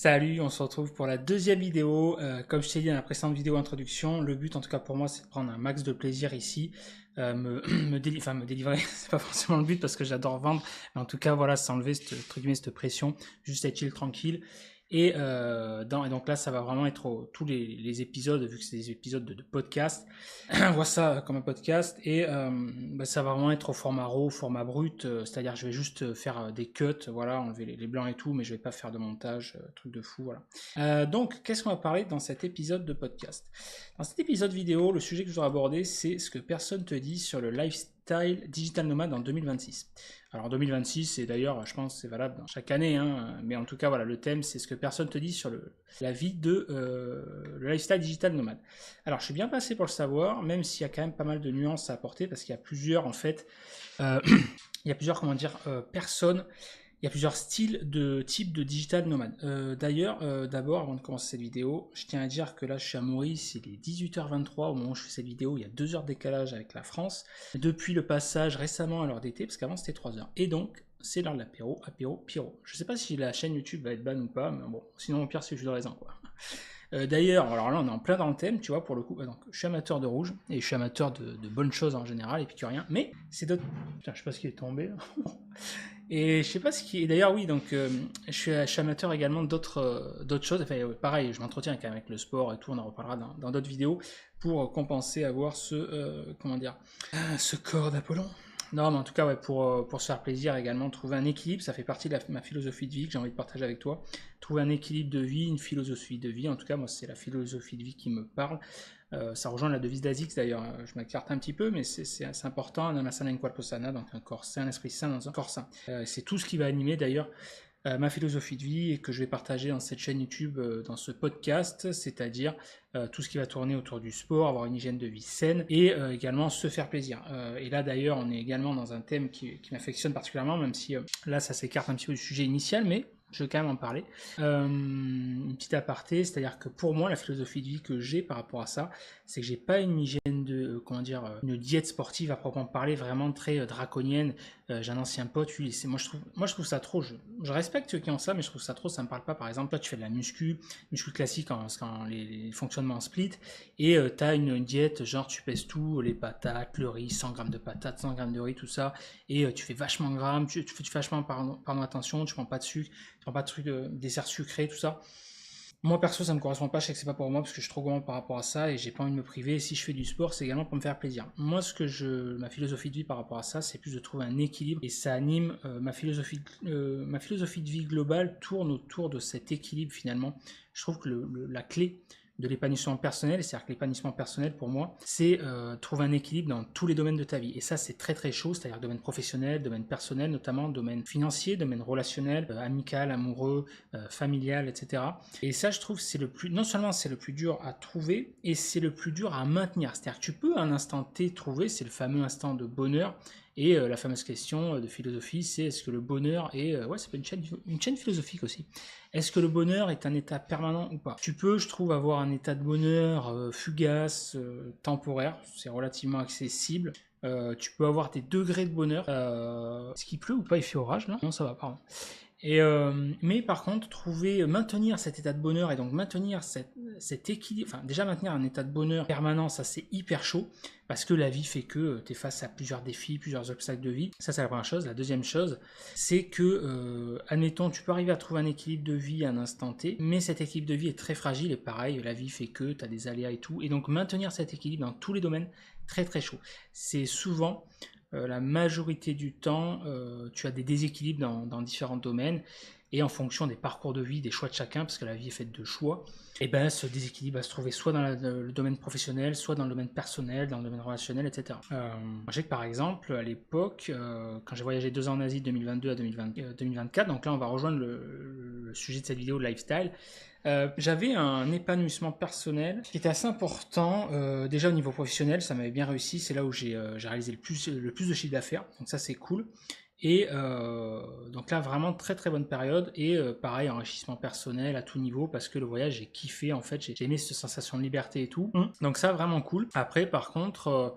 Salut, on se retrouve pour la deuxième vidéo. Comme je t'ai dit dans la précédente vidéo introduction, le but en tout cas pour moi c'est de prendre un max de plaisir ici, me délivrer, c'est pas forcément le but parce que j'adore vendre, mais en tout cas voilà, s'enlever cette pression, juste être chill, tranquille. Et donc là ça va vraiment être tous les épisodes, vu que c'est des épisodes de podcast, on voit ça comme un podcast et ça va vraiment être au format RAW, format brut, c'est-à-dire je vais juste faire des cuts, voilà, enlever les blancs et tout, mais je vais pas faire de montage, truc de fou, voilà. Donc qu'est-ce qu'on va parler dans cet épisode de podcast? Dans cet épisode vidéo, le sujet que je voudrais aborder, c'est ce que personne te dit sur le lifestyle digital nomade en 2026. Alors en 2026, et d'ailleurs je pense que c'est valable dans chaque année, hein, mais en tout cas voilà, le thème c'est ce que personne te dit sur la vie de le lifestyle digital nomade. Alors je suis bien passé pour le savoir, même s'il y a quand même pas mal de nuances à apporter, parce qu'il y a plusieurs en fait, il y a plusieurs personnes, il y a plusieurs types de digital nomade. D'ailleurs, d'abord, avant de commencer cette vidéo, je tiens à dire que là, je suis à Maurice, il est 18h23 au moment où je fais cette vidéo, il y a 2 heures de décalage avec la France, depuis le passage récemment à l'heure d'été, parce qu'avant c'était 3 heures. Et donc, c'est l'heure de l'apéro, apéro, pyro. Je sais pas si la chaîne YouTube va être ban ou pas, mais bon, sinon au pire c'est le jus de raisin, quoi. D'ailleurs, alors là on est en plein dans le thème, tu vois, pour le coup. Donc, je suis amateur de rouge, et je suis amateur de bonnes choses en général, épicurien, mais c'est d'autres... Putain, je sais pas ce qui est tombé, là. Et je sais pas ce qui est. D'ailleurs, oui, donc je suis amateur également d'autres choses. Enfin, pareil, je m'entretiens quand même avec le sport et tout. On en reparlera dans d'autres vidéos pour compenser, avoir ce corps d'Apollon. Non, mais en tout cas, ouais, pour se faire plaisir également, trouver un équilibre, ça fait partie de ma philosophie de vie que j'ai envie de partager avec toi. Trouver un équilibre de vie, une philosophie de vie. En tout cas, moi, c'est la philosophie de vie qui me parle. Ça rejoint la devise d'Azix d'ailleurs, je m'écarte un petit peu, mais c'est important, Ananasana in corpo sana, donc un corps sain, un esprit sain dans un corps sain. C'est tout ce qui va animer d'ailleurs ma philosophie de vie et que je vais partager dans cette chaîne YouTube, dans ce podcast, c'est-à-dire tout ce qui va tourner autour du sport, avoir une hygiène de vie saine et également se faire plaisir. Et là d'ailleurs, on est également dans un thème qui m'affectionne particulièrement, même si là ça s'écarte un petit peu du sujet initial, mais je vais quand même en parler. Une petite aparté, c'est-à-dire que pour moi, la philosophie de vie que j'ai par rapport à ça, c'est que j'ai pas une hygiène une diète sportive à proprement parler, vraiment très draconienne. J'ai un ancien pote, lui, moi je trouve ça trop. Je respecte ceux qui ont ça, mais je trouve ça trop. Ça me parle pas. Par exemple, toi, tu fais de la muscu classique quand les fonctionnements en split, et t'as une diète genre tu pèses tout, les patates, le riz, 100 grammes de patates, 100 grammes de riz, tout ça, et tu fais vachement grammes, tu fais vachement pardon, attention, tu prends pas de sucre. Tu prends pas de trucs de desserts sucrés, tout ça. Moi perso ça me correspond pas, je sais que c'est pas pour moi parce que je suis trop gourmand par rapport à ça et j'ai pas envie de me priver. Et si je fais du sport, c'est également pour me faire plaisir. Moi ma philosophie de vie par rapport à ça, c'est plus de trouver un équilibre et ça anime ma philosophie de vie globale tourne autour de cet équilibre finalement. Je trouve que la clé de l'épanouissement personnel, c'est-à-dire que l'épanouissement personnel pour moi, c'est trouver un équilibre dans tous les domaines de ta vie. Et ça c'est très très chaud, c'est-à-dire domaine professionnel, domaine personnel, notamment domaine financier, domaine relationnel, amical, amoureux, familial, etc. Et ça je trouve c'est non seulement c'est le plus dur à trouver, et c'est le plus dur à maintenir. C'est-à-dire que tu peux à un instant T trouver, c'est le fameux instant de bonheur. Et la fameuse question de philosophie, c'est est-ce que le bonheur est... ouais, c'est une chaîne philosophique aussi. Est-ce que le bonheur est un état permanent ou pas? Tu peux, je trouve, avoir un état de bonheur fugace, temporaire, c'est relativement accessible. Tu peux avoir des degrés de bonheur. Est-ce qu'il pleut ou pas? Il fait orage là? Non, ça va, pardon. Mais par contre, maintenir cet état de bonheur et donc maintenir cet équilibre, enfin déjà maintenir un état de bonheur permanent, ça c'est hyper chaud parce que la vie fait que tu es face à plusieurs défis, plusieurs obstacles de vie. Ça c'est la première chose. La deuxième chose, c'est que, admettons, tu peux arriver à trouver un équilibre de vie à un instant T, mais cet équilibre de vie est très fragile et pareil, la vie fait que tu as des aléas et tout. Et donc maintenir cet équilibre dans tous les domaines, très très chaud. C'est souvent... la majorité du temps, tu as des déséquilibres dans différents domaines, et en fonction des parcours de vie, des choix de chacun, parce que la vie est faite de choix, et ben ce déséquilibre va se trouver soit dans le domaine professionnel, soit dans le domaine personnel, dans le domaine relationnel, etc. Je sais que par exemple, à l'époque, quand j'ai voyagé 2 ans en Asie, 2022 à 2024, donc là on va rejoindre le sujet de cette vidéo, le lifestyle. J'avais un épanouissement personnel qui était assez important, déjà au niveau professionnel, ça m'avait bien réussi, c'est là où j'ai réalisé le plus de chiffre d'affaires, donc ça c'est cool. Et donc là vraiment très très bonne période, et pareil enrichissement personnel à tout niveau parce que le voyage j'ai kiffé en fait, j'ai aimé cette sensation de liberté et tout. Donc ça vraiment cool. Après par contre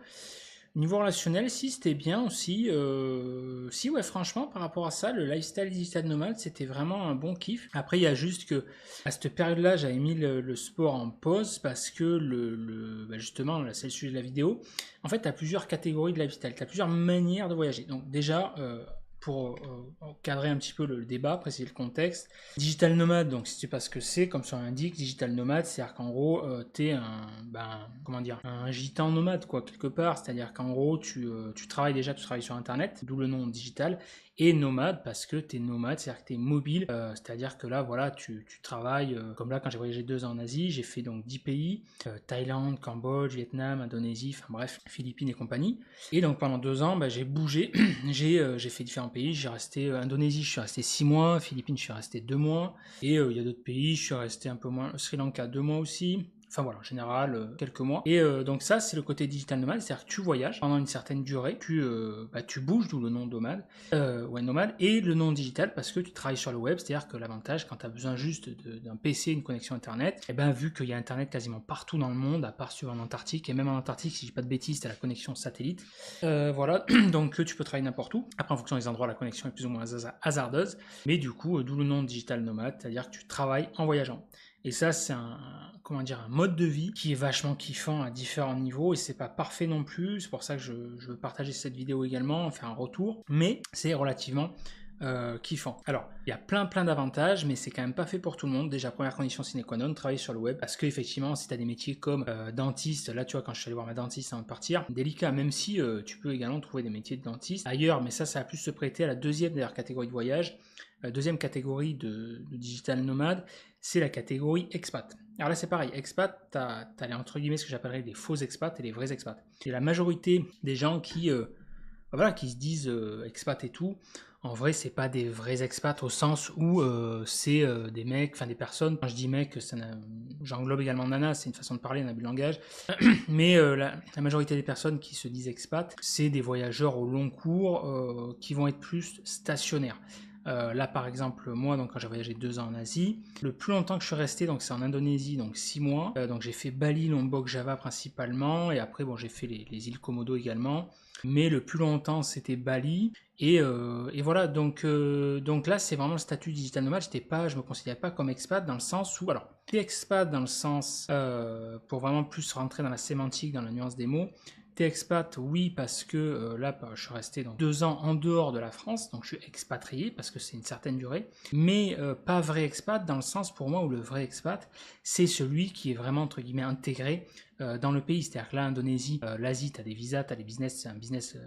Niveau relationnel, si c'était bien aussi. Si, ouais, franchement, par rapport à ça, le lifestyle digital nomade, c'était vraiment un bon kiff. Après, il y a juste que à cette période-là, j'avais mis le sport en pause parce que bah, justement, là, c'est le sujet de la vidéo. En fait, tu as plusieurs catégories de lifestyle, tu as plusieurs manières de voyager. Donc, déjà, pour cadrer un petit peu le débat, préciser le contexte. Digital nomade, donc si tu sais pas ce que c'est, comme son indique, digital nomade, c'est-à-dire qu'en gros, t'es comment dire, un gitan nomade, quoi, quelque part. C'est-à-dire qu'en gros, tu travailles déjà, tu travailles sur Internet, d'où le nom digital, et nomade parce que t'es nomade, c'est-à-dire que t'es mobile, c'est-à-dire que là, voilà, tu travailles, comme là, quand j'ai voyagé 2 ans en Asie, j'ai fait donc 10 pays, Thaïlande, Cambodge, Vietnam, Indonésie, enfin bref, Philippines et compagnie. Et donc pendant 2 ans, bah, j'ai bougé, j'ai fait différents pays, j'ai resté Indonésie, je suis resté 6 mois, Philippines, je suis resté 2 mois, et il y a d'autres pays, je suis resté un peu moins, Sri Lanka 2 mois aussi. Enfin voilà, en général, quelques mois. Et donc ça, c'est le côté digital nomade, c'est-à-dire que tu voyages pendant une certaine durée, tu bouges, d'où le nom nomade, nomade, et le nom digital parce que tu travailles sur le web, c'est-à-dire que l'avantage, quand tu as besoin juste d'un PC, une connexion Internet, et ben vu qu'il y a Internet quasiment partout dans le monde, à part sur en Antarctique, et même en Antarctique, si je dis pas de bêtises, tu as la connexion satellite. Voilà, donc tu peux travailler n'importe où. Après, en fonction des endroits, la connexion est plus ou moins hasardeuse, mais du coup, d'où le nom digital nomade, c'est-à-dire que tu travailles en voyageant. Et ça, c'est un mode de vie qui est vachement kiffant à différents niveaux et c'est pas parfait non plus. C'est pour ça que je veux partager cette vidéo également, faire un retour, mais c'est relativement kiffant. Alors, il y a plein d'avantages, mais c'est quand même pas fait pour tout le monde. Déjà, première condition sine qua non, travailler sur le web, parce que effectivement, si tu as des métiers comme dentiste, là tu vois, quand je suis allé voir ma dentiste avant de partir, délicat, même si tu peux également trouver des métiers de dentiste ailleurs, mais ça va plus se prêter à la deuxième d'ailleurs catégorie de voyage. Deuxième catégorie de digital nomade, c'est la catégorie expat. Alors là, c'est pareil, expat, tu as les, entre guillemets, ce que j'appellerais des faux expats et les vrais expats. C'est la majorité des gens qui se disent expat et tout. En vrai, c'est pas des vrais expats au sens où c'est des mecs, enfin des personnes. Quand je dis mec, j'englobe également nana, c'est une façon de parler, un abus de langage. Mais la majorité des personnes qui se disent expats, c'est des voyageurs au long cours qui vont être plus stationnaires. Là par exemple moi donc quand j'ai voyagé 2 ans en Asie, le plus longtemps que je suis resté donc c'est en Indonésie donc 6 mois, donc j'ai fait Bali, Lombok, Java principalement et après bon j'ai fait les îles Komodo également, mais le plus longtemps c'était Bali et voilà donc là c'est vraiment le statut digital nomade, je me considérais pas comme expat dans le sens où alors t'es expat dans le sens pour vraiment plus rentrer dans la sémantique, dans la nuance des mots. T'es expat, oui, parce que là, je suis resté donc 2 ans en dehors de la France, donc je suis expatrié parce que c'est une certaine durée, mais pas vrai expat dans le sens pour moi où le vrai expat, c'est celui qui est vraiment entre guillemets intégré dans le pays. C'est-à-dire que là, Indonésie, l'Asie, tu as des visas, tu as des business, c'est un business,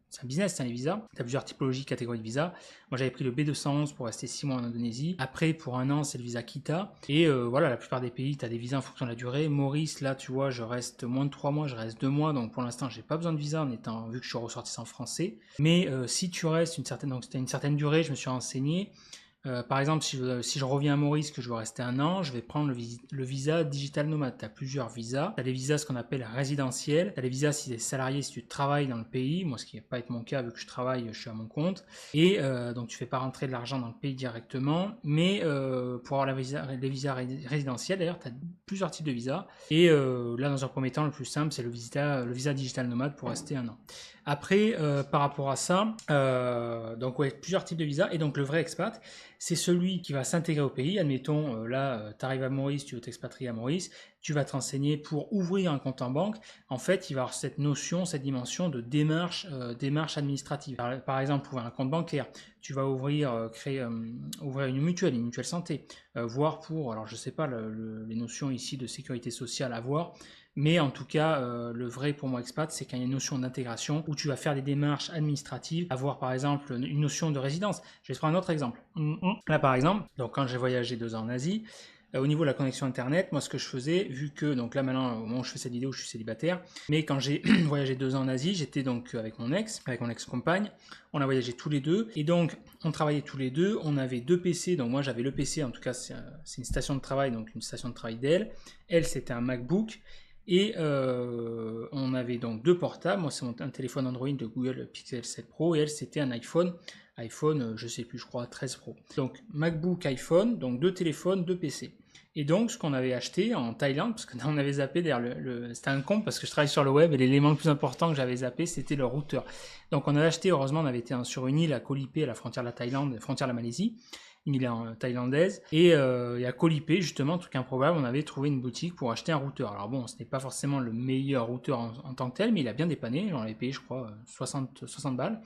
c'est les visas. Tu as plusieurs typologies, catégories de visas. Moi, j'avais pris le B211 pour rester 6 mois en Indonésie. Après, pour 1 an, c'est le visa Kita. Et voilà, la plupart des pays, tu as des visas en fonction de la durée. Maurice, là, tu vois, je reste moins de 3 mois, je reste 2 mois. Donc pour l'instant, j'ai pas besoin de visa vu que je suis ressortissant français. Mais si tu restes donc c'était une certaine durée, je me suis renseigné. Par exemple, si je reviens à Maurice, que je veux rester 1 an, je vais prendre le visa digital nomade. Tu as plusieurs visas. Tu as les visas, ce qu'on appelle résidentiels. Tu as les visas si tu es salarié, si tu travailles dans le pays. Moi, ce qui n'est pas être mon cas, vu que je travaille, je suis à mon compte. Et donc, tu ne fais pas rentrer de l'argent dans le pays directement. Mais pour avoir les visas résidentiels, d'ailleurs, tu as plusieurs types de visas. Et là, dans un premier temps, le plus simple, c'est le visa digital nomade pour rester 1 an. Après, par rapport à ça, donc ouais, plusieurs types de visas. Et donc, le vrai expat, c'est celui qui va s'intégrer au pays. Admettons, là, tu arrives à Maurice, tu veux t'expatrier à Maurice, tu vas te renseigner pour ouvrir un compte en banque. En fait, il va y avoir cette notion, cette dimension de démarche administrative. Par exemple, ouvrir un compte bancaire, tu vas ouvrir une mutuelle santé, voire pour, alors je sais pas les notions ici de sécurité sociale à voir, mais en tout cas, le vrai pour moi expat, c'est qu'il y a une notion d'intégration où tu vas faire des démarches administratives, avoir par exemple une notion de résidence. Je vais te prendre un autre exemple. Là par exemple, donc quand j'ai voyagé 2 ans en Asie, au niveau de la connexion internet, moi ce que je faisais, vu que donc là maintenant au moment où je fais cette vidéo, je suis célibataire, mais quand j'ai voyagé 2 ans en Asie, j'étais donc avec mon ex-compagne, on a voyagé tous les deux, et donc on travaillait tous les deux, on avait 2 PC, donc moi j'avais le PC, en tout cas c'est une station de travail, donc une station de travail d'elle, elle c'était un MacBook, et on avait donc 2 portables, moi c'est un téléphone Android de Google Pixel 7 Pro, et elle c'était un iPhone, je sais plus, je crois 13 Pro. Donc MacBook, iPhone, donc 2 téléphones, 2 PC. Et donc, ce qu'on avait acheté en Thaïlande, parce que on avait zappé d'ailleurs, c'était un con parce que je travaille sur le web et l'élément le plus important que j'avais zappé, c'était le routeur. Donc, on a acheté, heureusement, on avait été sur une île à Koh Lipe, à la frontière de la Thaïlande, frontière de la Malaisie, une île thaïlandaise. Et à Koh Lipe, justement, truc improbable, on avait trouvé une boutique pour acheter un routeur. Alors bon, ce n'est pas forcément le meilleur routeur en tant que tel, mais il a bien dépanné. J'en avais payé, je crois, 60 balles.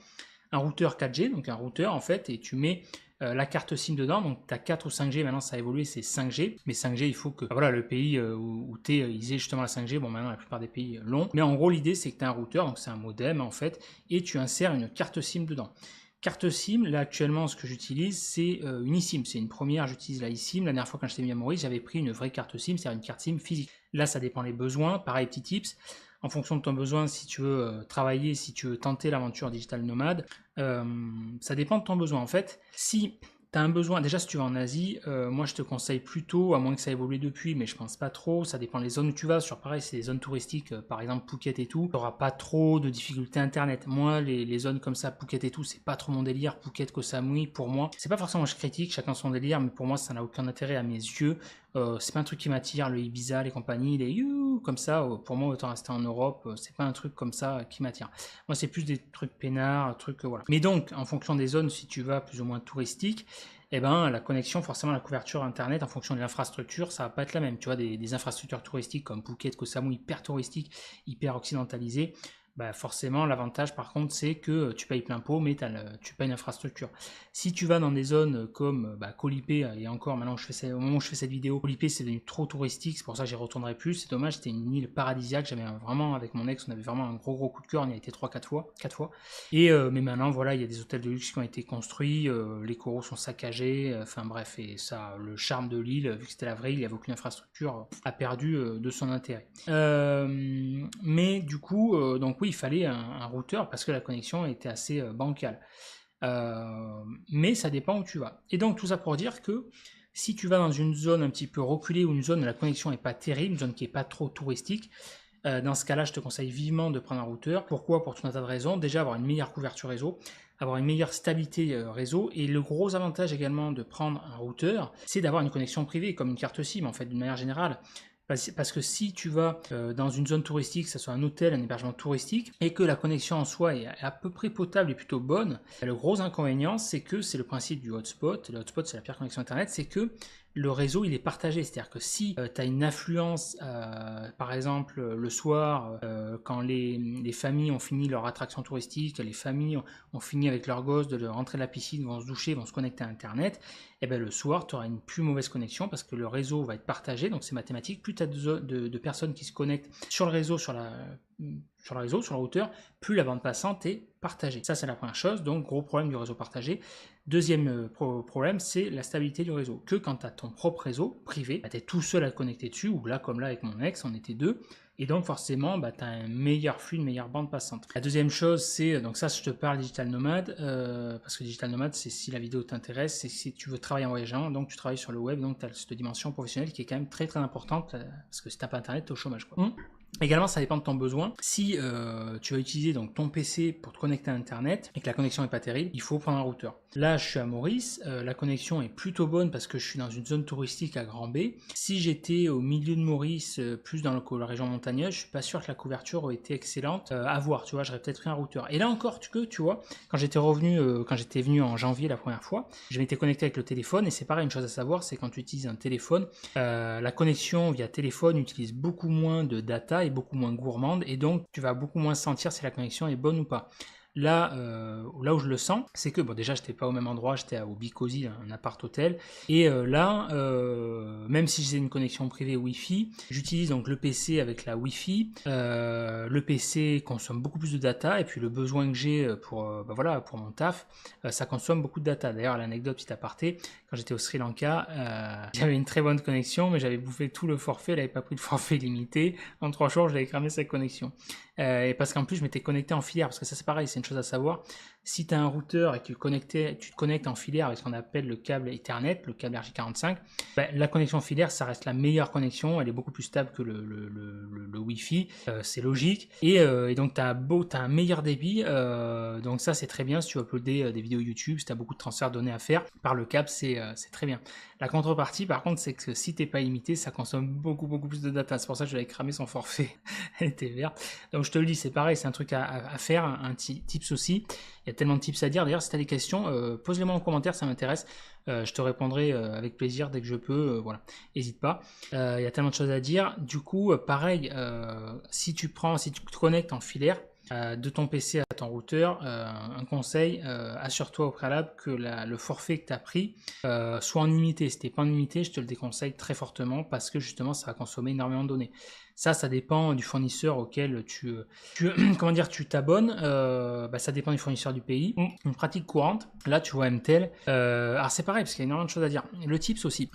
Un routeur 4G, donc un routeur en fait, et tu mets la carte SIM dedans, donc tu as 4 ou 5G, maintenant ça a évolué, c'est 5G, mais 5G il faut que voilà, le pays où tu es, ils aient justement la 5G, bon maintenant la plupart des pays l'ont, mais en gros l'idée c'est que tu as un routeur, donc c'est un modem en fait, et tu insères une carte SIM dedans. Carte SIM, là actuellement ce que j'utilise c'est une eSIM, c'est une première, j'utilise la eSIM, la dernière fois quand j'étais mis à Maurice j'avais pris une vraie carte SIM, c'est-à-dire une carte SIM physique. Là ça dépend des besoins, pareil petit tips, en fonction de ton besoin, si tu veux travailler, si tu veux tenter l'aventure digital nomade, ça dépend de ton besoin. En fait, si tu as un besoin, déjà si tu vas en Asie, moi je te conseille plutôt, à moins que ça évolue depuis, mais je pense pas trop, ça dépend des zones où tu vas. Sur pareil, c'est des zones touristiques, par exemple Phuket et tout, tu n'auras pas trop de difficultés internet. Moi, les zones comme ça, Phuket et tout, c'est pas trop mon délire. Phuket, Koh Samui, pour moi, c'est pas forcément je critique, chacun son délire, mais pour moi ça n'a aucun intérêt à mes yeux. C'est pas un truc qui m'attire, le Ibiza, les compagnies, les you comme ça, pour moi autant rester en Europe, c'est pas un truc comme ça qui m'attire. Moi c'est plus des trucs peinards, trucs voilà. Mais donc en fonction des zones, si tu vas plus ou moins touristique, eh ben la connexion, forcément la couverture internet en fonction de l'infrastructure, ça va pas être la même. Tu vois, des infrastructures touristiques comme Phuket, Koh Samui, hyper touristiques, hyper occidentalisées, bah forcément l'avantage par contre c'est que tu payes plein pot mais tu payes une infrastructure. Si tu vas dans des zones comme Koh Lipe, et encore maintenant au moment où je fais cette vidéo, Koh Lipe c'est devenu trop touristique, c'est pour ça que j'y retournerai plus, c'est dommage, c'était une île paradisiaque, j'avais vraiment avec mon ex, on avait vraiment un gros coup de cœur, on y a été 3-4 fois, et mais maintenant voilà, il y a des hôtels de luxe qui ont été construits, les coraux sont saccagés, enfin bref, et ça, le charme de l'île, vu que c'était la vraie île, il n'y avait aucune infrastructure, a perdu de son intérêt. Mais du coup, donc oui, il fallait un routeur parce que la connexion était assez bancale. Mais ça dépend où tu vas. Et donc tout ça pour dire que si tu vas dans une zone un petit peu reculée ou une zone où la connexion n'est pas terrible, une zone qui n'est pas trop touristique, dans ce cas-là, je te conseille vivement de prendre un routeur. Pourquoi? Pour tout un tas de raisons. Déjà, avoir une meilleure couverture réseau, avoir une meilleure stabilité réseau. Et le gros avantage également de prendre un routeur, c'est d'avoir une connexion privée, comme une carte SIM en fait, d'une manière générale. Parce que si tu vas dans une zone touristique, que ce soit un hôtel, un hébergement touristique, et que la connexion en soi est à peu près potable et plutôt bonne, le gros inconvénient, c'est que c'est le principe du hotspot. Le hotspot, c'est la pire connexion Internet, c'est que le réseau, il est partagé. C'est-à-dire que si tu as une affluence, par exemple, le soir, quand les familles ont fini leur attraction touristique, les familles ont fini avec leurs gosses de rentrer de la piscine, vont se doucher, vont se connecter à Internet, et bien le soir, tu auras une plus mauvaise connexion parce que le réseau va être partagé, donc c'est mathématique. Plus tu as de personnes qui se connectent sur le réseau, sur le réseau, sur le routeur, plus la bande passante est partagée. Ça, c'est la première chose, donc gros problème du réseau partagé. Deuxième problème, c'est la stabilité du réseau. Que quand tu as ton propre réseau privé, tu es tout seul à te connecter dessus, ou là, comme là avec mon ex, on était deux, et donc forcément, tu as un meilleur flux, une meilleure bande passante. La deuxième chose, c'est, donc ça, je te parle digital nomade, parce que digital nomade, c'est si la vidéo t'intéresse, c'est si tu veux travailler en voyageant, donc tu travailles sur le web, donc tu as cette dimension professionnelle qui est quand même très très importante, parce que si tu n'as pas internet, tu es au chômage, quoi. Également, ça dépend de ton besoin. Si tu vas utiliser donc ton PC pour te connecter à Internet et que la connexion n'est pas terrible, il faut prendre un routeur. Là, je suis à Maurice, la connexion est plutôt bonne parce que je suis dans une zone touristique à Grand B. Si j'étais au milieu de Maurice, plus dans la région montagneuse, je suis pas sûr que la couverture aurait été excellente. À voir, tu vois, j'aurais peut-être pris un routeur. Et là encore, tu vois, quand j'étais venu en janvier la première fois, je m'étais connecté avec le téléphone et c'est pareil, une chose à savoir, c'est quand tu utilises un téléphone, la connexion via téléphone utilise beaucoup moins de data, est beaucoup moins gourmande et donc tu vas beaucoup moins sentir si la connexion est bonne ou pas. Là où je le sens, c'est que bon, déjà j'étais pas au même endroit, j'étais au Bicozy, un appart hôtel, et même si j'ai une connexion privée Wi-Fi, j'utilise donc le PC avec la Wi-Fi. Le PC consomme beaucoup plus de data et puis le besoin que j'ai pour mon taf, ça consomme beaucoup de data. D'ailleurs, l'anecdote petit aparté, quand j'étais au Sri Lanka, j'avais une très bonne connexion, mais j'avais bouffé tout le forfait, j'avais pas pris de forfait limité. En 3 jours, j'avais cramé cette connexion. Et parce qu'en plus, je m'étais connecté en filière, parce que ça c'est pareil, c'est une chose à savoir. Si tu as un routeur et que tu te connectes en filaire avec ce qu'on appelle le câble Ethernet, le câble RJ45, ben, la connexion filaire, ça reste la meilleure connexion, elle est beaucoup plus stable que le Wi-Fi, c'est logique. Et donc tu as un meilleur débit, donc ça c'est très bien si tu veux uploader des vidéos YouTube, si tu as beaucoup de transferts de données à faire, par le câble c'est très bien. La contrepartie par contre c'est que si t'es pas limité, ça consomme beaucoup plus de data, c'est pour ça que j'avais cramé son forfait, elle était verte. Donc je te le dis, c'est pareil, c'est un truc à faire, un tips aussi. Il y a tellement de tips à dire. D'ailleurs, si tu as des questions, pose-les-moi en commentaire, ça m'intéresse. Je te répondrai avec plaisir dès que je peux. Voilà, n'hésite pas. Il y a tellement de choses à dire. Du coup, pareil, si tu te connectes en filaire de ton PC à ton routeur, un conseil, assure-toi au préalable que le forfait que tu as pris soit en illimité. Si tu n'es pas en illimité, je te le déconseille très fortement parce que justement, ça va consommer énormément de données. Ça dépend du fournisseur auquel comment dire, tu t'abonnes. Ça dépend du fournisseur du pays. Une pratique courante, là tu vois MTEL. Alors c'est pareil parce qu'il y a énormément de choses à dire. Le tips aussi,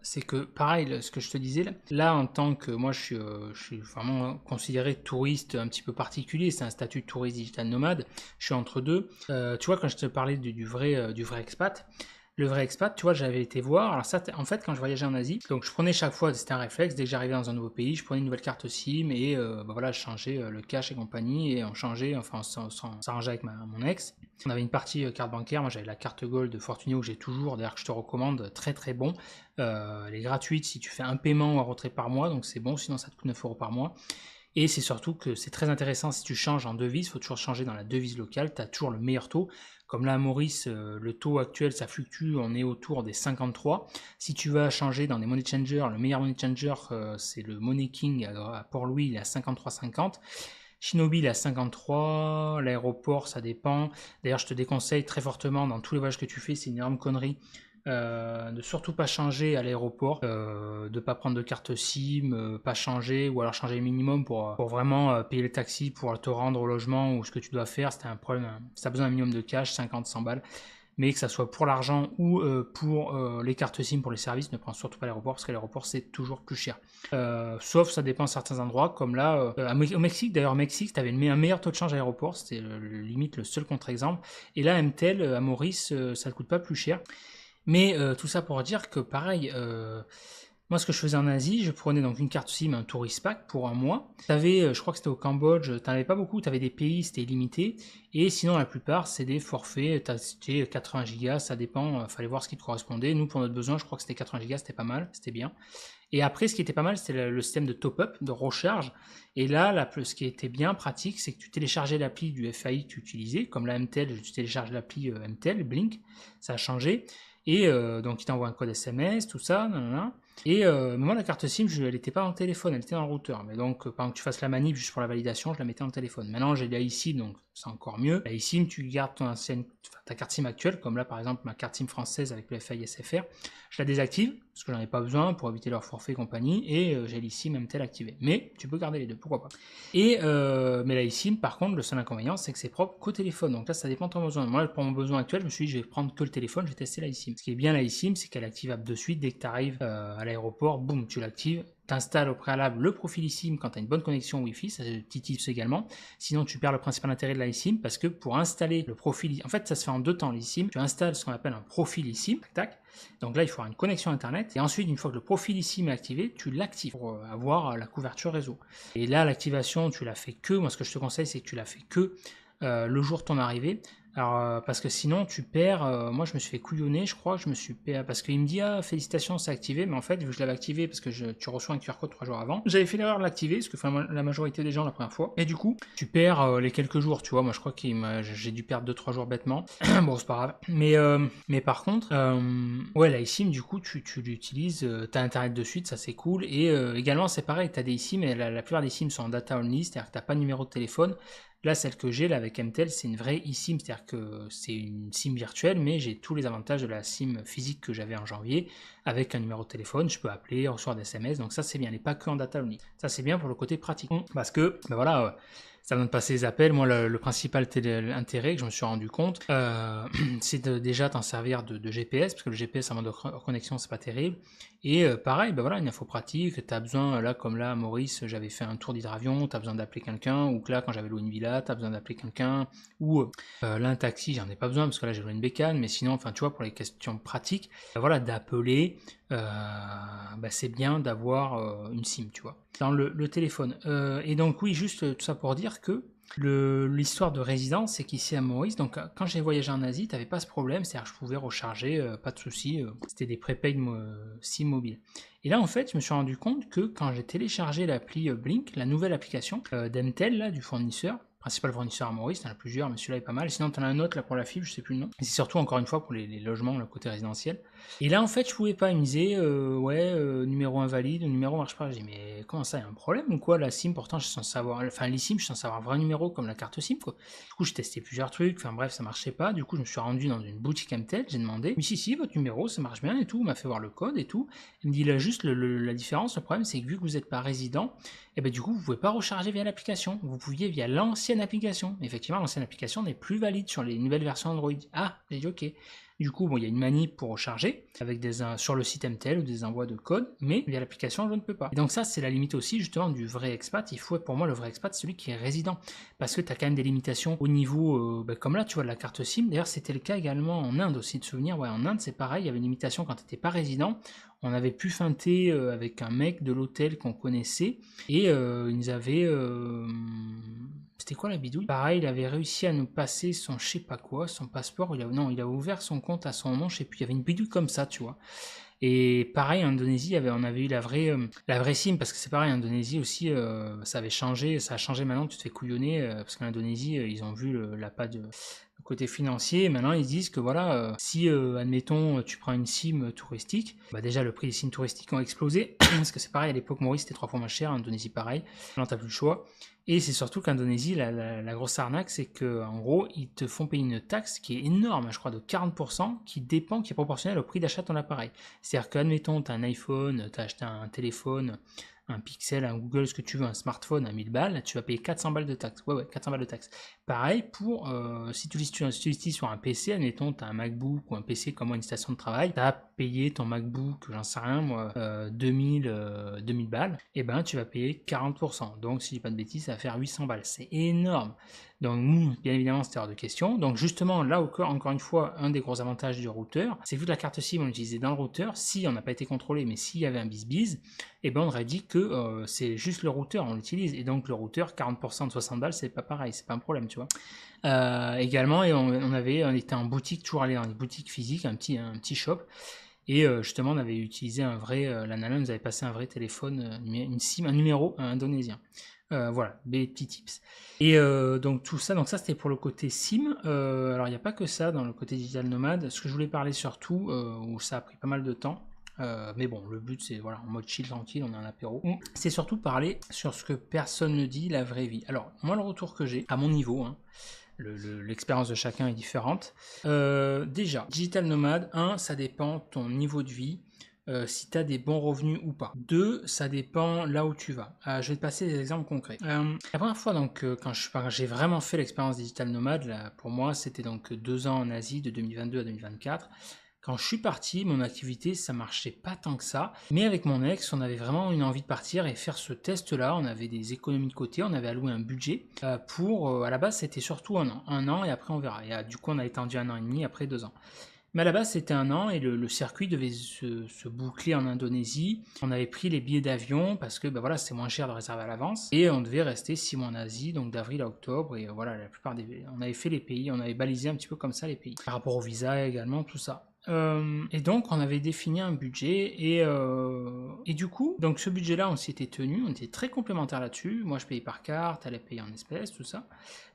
c'est que pareil, ce que je te disais là en tant que moi je suis vraiment considéré touriste un petit peu particulier. C'est un statut de touriste digital nomade. Je suis entre deux. Tu vois quand je te parlais du vrai expat. Le vrai expat, tu vois, j'avais été voir. Alors ça, en fait, quand je voyageais en Asie, donc je prenais chaque fois, c'était un réflexe, dès que j'arrivais dans un nouveau pays, je prenais une nouvelle carte SIM et voilà, je changeais le cash et compagnie et on changeait, enfin, on s'arrangeait avec mon ex. On avait une partie carte bancaire, moi j'avais la carte Gold de Fortuneo que j'ai toujours, d'ailleurs que je te recommande, très très bon. Elle est gratuite si tu fais un paiement ou un retrait par mois, donc c'est bon, sinon ça te coûte 9 € par mois. Et c'est surtout que c'est très intéressant si tu changes en devise, il faut toujours changer dans la devise locale, tu as toujours le meilleur taux. Comme là à Maurice, le taux actuel ça fluctue, on est autour des 53. Si tu vas changer dans des money changers, le meilleur money changer c'est le Money King à Port-Louis, il est à 53,50. Shinobi il est à 53, l'aéroport ça dépend. D'ailleurs je te déconseille très fortement dans tous les voyages que tu fais, c'est une énorme connerie. De surtout pas changer à l'aéroport, de pas prendre de carte SIM, pas changer ou alors changer le minimum pour vraiment payer le taxi pour te rendre au logement ou ce que tu dois faire. C'était un problème, si tu as besoin d'un minimum de cash, 50-100 balles, mais que ça soit pour l'argent ou pour les cartes SIM pour les services, ne prends surtout pas l'aéroport parce que l'aéroport c'est toujours plus cher. Sauf ça dépend de certains endroits, comme là au Mexique. D'ailleurs au Mexique tu avais un meilleur taux de change à l'aéroport, c'était limite le seul contre-exemple. Et là MTEL à Maurice ça ne coûte pas plus cher. Mais tout ça pour dire que pareil, moi ce que je faisais en Asie, je prenais donc une carte SIM, un tourist pack pour un mois. T'avais, je crois que c'était au Cambodge, t'en avais pas beaucoup, t'avais des pays, c'était illimité. Et sinon la plupart c'est des forfaits, c'était 80 Go, ça dépend, fallait voir ce qui te correspondait. Nous pour notre besoin, je crois que c'était 80 Go, c'était pas mal, c'était bien. Et après, ce qui était pas mal, c'était le système de top-up, de recharge. Et là, ce qui était bien pratique, c'est que tu téléchargeais l'appli du FAI que tu utilisais, comme la MTEL, tu télécharges l'appli MTEL, Blink, ça a changé. Et donc il t'envoie un code SMS, tout ça, nanana. Et moi la carte SIM, elle n'était pas dans le téléphone, elle était dans le routeur. Mais donc pendant que tu fasses la manip juste pour la validation, je la mettais dans le téléphone. Maintenant j'ai la eSIM, donc c'est encore mieux. La eSIM, tu gardes ta carte SIM actuelle, comme là par exemple ma carte SIM française avec le FAI SFR, je la désactive parce que j'en ai pas besoin pour éviter leur forfait et compagnie, et j'ai l'eSIM MTEL activé. Mais tu peux garder les deux, pourquoi pas. Et mais la eSIM, par contre, le seul inconvénient, c'est que c'est propre qu'au téléphone. Donc là, ça dépend de ton besoin. Moi, pour mon besoin actuel, je me suis dit, je vais prendre que le téléphone, je vais tester la eSIM. Ce qui est bien la eSIM, c'est qu'elle est activable de suite dès que tu arrives à l'aéroport. Boum, tu l'actives. T'installes au préalable le profil eSIM quand tu as une bonne connexion Wi-Fi, ça c'est un petit tips également. Sinon, tu perds le principal intérêt de la eSIM parce que pour installer le profil, en fait, ça se fait en deux temps l'eSIM. Tu installes ce qu'on appelle un profil eSIM, tac. Donc là, il faudra une connexion internet. Et ensuite, une fois que le profil eSIM est activé, tu l'actives pour avoir la couverture réseau. Et là, l'activation, tu la fais que, moi ce que je te conseille, c'est que tu la fais que le jour de ton arrivée. Alors, parce que sinon tu perds, moi je me suis fait couillonner, je crois que je me suis perdu, parce qu'il me dit ah félicitations c'est activé, mais en fait vu que je l'avais activé parce que tu reçois un QR code 3 jours avant, j'avais fait l'erreur de l'activer, parce que la majorité des gens la première fois, et du coup tu perds les quelques jours, tu vois, moi je crois que j'ai dû perdre 2-3 jours bêtement, bon c'est pas grave, mais par contre, ouais la eSIM du coup tu l'utilises, t'as internet de suite, ça c'est cool, et également c'est pareil, t'as des eSIM, et la plupart des SIM sont en data only, c'est-à-dire que t'as pas de numéro de téléphone. Là, celle que j'ai là avec MTEL, c'est une vraie eSIM, c'est-à-dire que c'est une SIM virtuelle, mais j'ai tous les avantages de la SIM physique que j'avais en janvier, avec un numéro de téléphone, je peux appeler, recevoir des SMS, donc ça c'est bien, et pas que en data only. Ça c'est bien pour le côté pratique, parce que ben voilà, ça me donne passer les appels. Moi, le principal intérêt que je me suis rendu compte, c'est de déjà t'en servir de GPS, parce que le GPS en mode connexion, c'est pas terrible. Et pareil, ben voilà, une info pratique, tu as besoin, là, comme là, Maurice, j'avais fait un tour d'hydravion, tu as besoin d'appeler quelqu'un, ou que là, quand j'avais loué une villa, tu as besoin d'appeler quelqu'un, ou là, un taxi, j'en ai pas besoin, parce que là, j'ai loué une bécane, mais sinon, enfin, tu vois, pour les questions pratiques, ben voilà, d'appeler, ben, c'est bien d'avoir une SIM, tu vois, dans le téléphone. Et donc, oui, juste tout ça pour dire que l'histoire de résidence, c'est qu'ici à Maurice, donc quand j'ai voyagé en Asie, t'avais pas ce problème, c'est-à-dire que je pouvais recharger, pas de souci, c'était des prépaid SIM mobile. Et là, en fait, je me suis rendu compte que quand j'ai téléchargé l'appli Blink, la nouvelle application d'Emtel, là, du fournisseur, principal fournisseur à Maurice, t'en as plusieurs, mais celui-là est pas mal. Sinon, t'en as un autre là pour la fibre, je sais plus le nom. Et c'est surtout, encore une fois, pour les logements, le côté résidentiel. Et là, en fait, je pouvais pas. Il me disait, numéro invalide, le numéro marche pas. J'ai dit, mais comment ça, il y a un problème ou quoi? La SIM, pourtant, je suis censé savoir. Enfin, les SIM, je suis censé avoir un vrai numéro comme la carte SIM, quoi. Du coup, j'ai testé plusieurs trucs. Enfin, bref, ça marchait pas. Du coup, je me suis rendu dans une boutique Mtel. J'ai demandé, mais si, votre numéro, ça marche bien et tout. Il m'a fait voir le code et tout. Il me dit, là, juste la différence, le problème, c'est que vu que vous n'êtes pas résident, et ben du coup, vous pouvez pas recharger via l'application. Vous pouviez via l'ancienne application. Effectivement, l'ancienne application n'est plus valide sur les nouvelles versions Android. Ah, j'ai dit ok. Du coup, bon, il y a une manip pour recharger avec sur le site MTL ou des envois de code, mais via l'application, je ne peux pas. Et donc ça, c'est la limite aussi justement du vrai expat. Il faut, pour moi, le vrai expat, c'est celui qui est résident, parce que tu as quand même des limitations au niveau, comme là, tu vois, de la carte SIM. D'ailleurs, c'était le cas également en Inde aussi, de souvenir. Ouais, en Inde, c'est pareil, il y avait une limitation quand tu n'étais pas résident. On avait pu feinter avec un mec de l'hôtel qu'on connaissait, et il nous avait... c'était quoi la bidouille? Pareil, il avait réussi à nous passer son je sais pas quoi, son passeport. Il a ouvert son compte à son nom, je sais plus. Il y avait une bidouille comme ça, tu vois. Et pareil, en Indonésie, on avait eu la vraie SIM, parce que c'est pareil, en Indonésie aussi, ça avait changé, ça a changé maintenant, tu te fais couillonner, parce qu'en Indonésie, ils ont vu le côté financier, et maintenant ils disent que voilà, si, admettons, tu prends une SIM touristique, bah déjà le prix des SIM touristiques ont explosé, parce que c'est pareil, à l'époque Maurice c'était 3 fois moins cher, en Indonésie pareil, maintenant t'as plus le choix. Et c'est surtout qu'Indonésie, la grosse arnaque, c'est qu'en gros, ils te font payer une taxe qui est énorme, je crois de 40%, qui est proportionnelle au prix d'achat de ton appareil. C'est-à-dire qu'admettons, tu as un iPhone, tu as acheté un téléphone, un Pixel, un Google, ce que tu veux, un smartphone à 1000 balles, tu vas payer 400 balles de taxe. Ouais, 400 balles de taxe. Pareil pour, si tu l'utilises sur un PC, admettons, tu as un MacBook ou un PC comme moi, une station de travail, tu as payé ton MacBook, j'en sais rien, moi, 2000 balles, et ben tu vas payer 40%. Donc, si je dis pas de bêtises, ça va faire 800 balles. C'est énorme. Donc, nous, bien évidemment, c'était hors de question. Donc, justement, là, encore une fois, un des gros avantages du routeur, c'est que vu que la carte SIM, on l'utilisait dans le routeur, si on n'a pas été contrôlé, mais s'il y avait un bis-bis, eh ben, on aurait dit que c'est juste le routeur, on l'utilise. Et donc, le routeur, 40% de 60 balles, c'est pas pareil, c'est pas un problème, tu vois. Également, et on était en boutique, toujours allé dans des boutiques physiques, un petit shop. Et justement, on avait utilisé la nana nous avait passé un vrai téléphone, une SIM, un numéro indonésien. Voilà, des petits tips. Et donc tout ça, c'était pour le côté SIM. Alors il n'y a pas que ça dans le côté digital nomade. Ce que je voulais parler surtout, où ça a pris pas mal de temps, mais bon, le but c'est voilà, en mode chill, tranquille, on a un apéro. C'est surtout parler sur ce que personne ne dit, la vraie vie. Alors moi, le retour que j'ai, à mon niveau, hein, l'expérience de chacun est différente. Déjà, digital nomade, 1, ça dépend de ton niveau de vie, si tu as des bons revenus ou pas. 2, ça dépend là où tu vas. Je vais te passer des exemples concrets. La première fois, donc, quand j'ai vraiment fait l'expérience digital nomade, là, pour moi, c'était donc 2 ans en Asie, de 2022 à 2024. Quand je suis parti, mon activité, ça marchait pas tant que ça. Mais avec mon ex, on avait vraiment une envie de partir et faire ce test-là. On avait des économies de côté, on avait alloué un budget pour... à la base, c'était surtout un an. Un an et après, on verra. Et du coup, on a étendu 1 an et demi, après 2 ans. Mais à la base, c'était 1 an et le circuit devait se boucler en Indonésie. On avait pris les billets d'avion parce que voilà, c'est moins cher de réserver à l'avance. Et on devait rester 6 mois en Asie, donc d'avril à octobre. Et voilà, la plupart on avait fait les pays, on avait balisé un petit peu comme ça les pays. Par rapport au visa également, tout ça. Et donc on avait défini un budget et du coup, donc ce budget-là, on s'y était tenu, on était très complémentaires là-dessus. Moi, je payais par carte, elle payait en espèces, tout ça,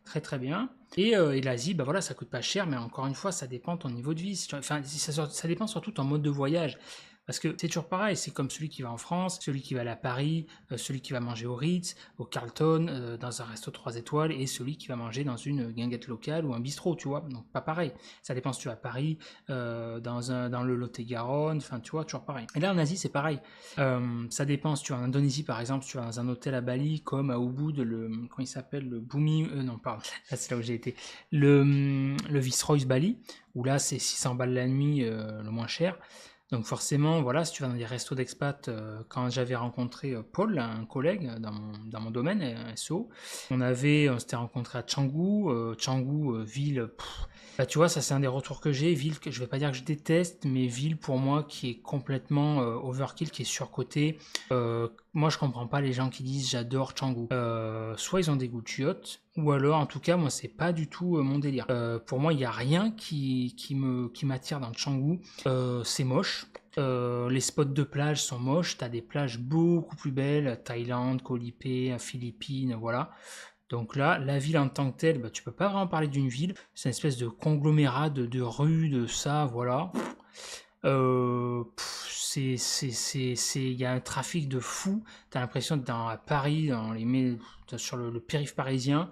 très très bien. Et l'Asie, bah voilà, ça coûte pas cher, mais encore une fois, ça dépend de ton niveau de vie. Enfin, ça dépend surtout de ton mode de voyage. Parce que c'est toujours pareil, c'est comme celui qui va en France, celui qui va aller à Paris, celui qui va manger au Ritz, au Carlton, dans un resto 3 étoiles, et celui qui va manger dans une guinguette locale ou un bistrot, tu vois. Donc pas pareil. Ça dépend si tu vas à Paris, dans le Lot-et-Garonne, enfin tu vois, toujours pareil. Et là en Asie c'est pareil. Ça dépend si tu vas en Indonésie par exemple, si tu vas dans un hôtel à Bali, comme à Ubud, comment il s'appelle, le Bumi, non pardon, là c'est là où j'ai été, le Viceroy's Bali, où là c'est 600 balles la nuit, le moins cher. Donc forcément, voilà, si tu vas dans des restos d'expat, quand j'avais rencontré Paul, un collègue dans mon domaine, SEO, on s'était rencontré à Canggu, ville, bah, tu vois, ça c'est un des retours que j'ai, ville que je vais pas dire que je déteste, mais ville pour moi qui est complètement overkill, qui est surcotée. Moi je comprends pas les gens qui disent j'adore Canggu. Soit ils ont des goûts de chiottes, ou alors en tout cas moi c'est pas du tout mon délire. Pour moi il y a rien qui m'attire dans Canggu. C'est moche. Les spots de plage sont moches, t'as des plages beaucoup plus belles, Thaïlande, Koh Lipe, Philippines, voilà. Donc là, la ville en tant que telle, bah, tu peux pas vraiment parler d'une ville, c'est une espèce de conglomérat de rues, de ça, voilà. Il y a un trafic de fou, t'as l'impression d'être à Paris, sur le périph' parisien,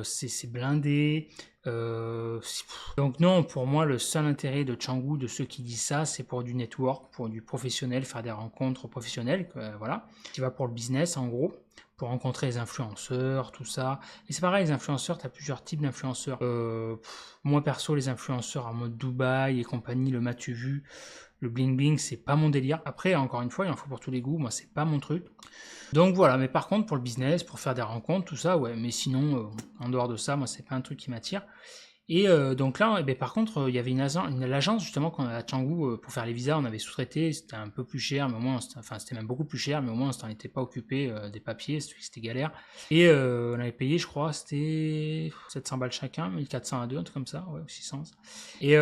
c'est blindé. Donc non, pour moi, le seul intérêt de Canggu, de ceux qui disent ça, c'est pour du network, pour du professionnel, faire des rencontres professionnelles, voilà. Tu vas pour le business, en gros, pour rencontrer les influenceurs, tout ça. Et c'est pareil, les influenceurs, tu as plusieurs types d'influenceurs. Moi, perso, les influenceurs en mode Dubaï et compagnie, le m'as-tu vu, le bling bling, c'est pas mon délire. Après, encore une fois, il en faut pour tous les goûts, moi, c'est pas mon truc. Donc voilà, mais par contre, pour le business, pour faire des rencontres, tout ça, ouais, mais sinon, en dehors de ça, moi, c'est pas un truc qui m'attire. Et donc là, par contre, il y avait l'agence justement qu'on a à Canggu pour faire les visas, on avait sous-traité, c'était un peu plus cher, mais au moins, c'était même beaucoup plus cher, mais au moins on s'en était pas occupé des papiers, c'était galère. Et on avait payé, je crois, c'était 700 balles chacun, 1400 à deux, un truc comme ça, ouais, 600. Et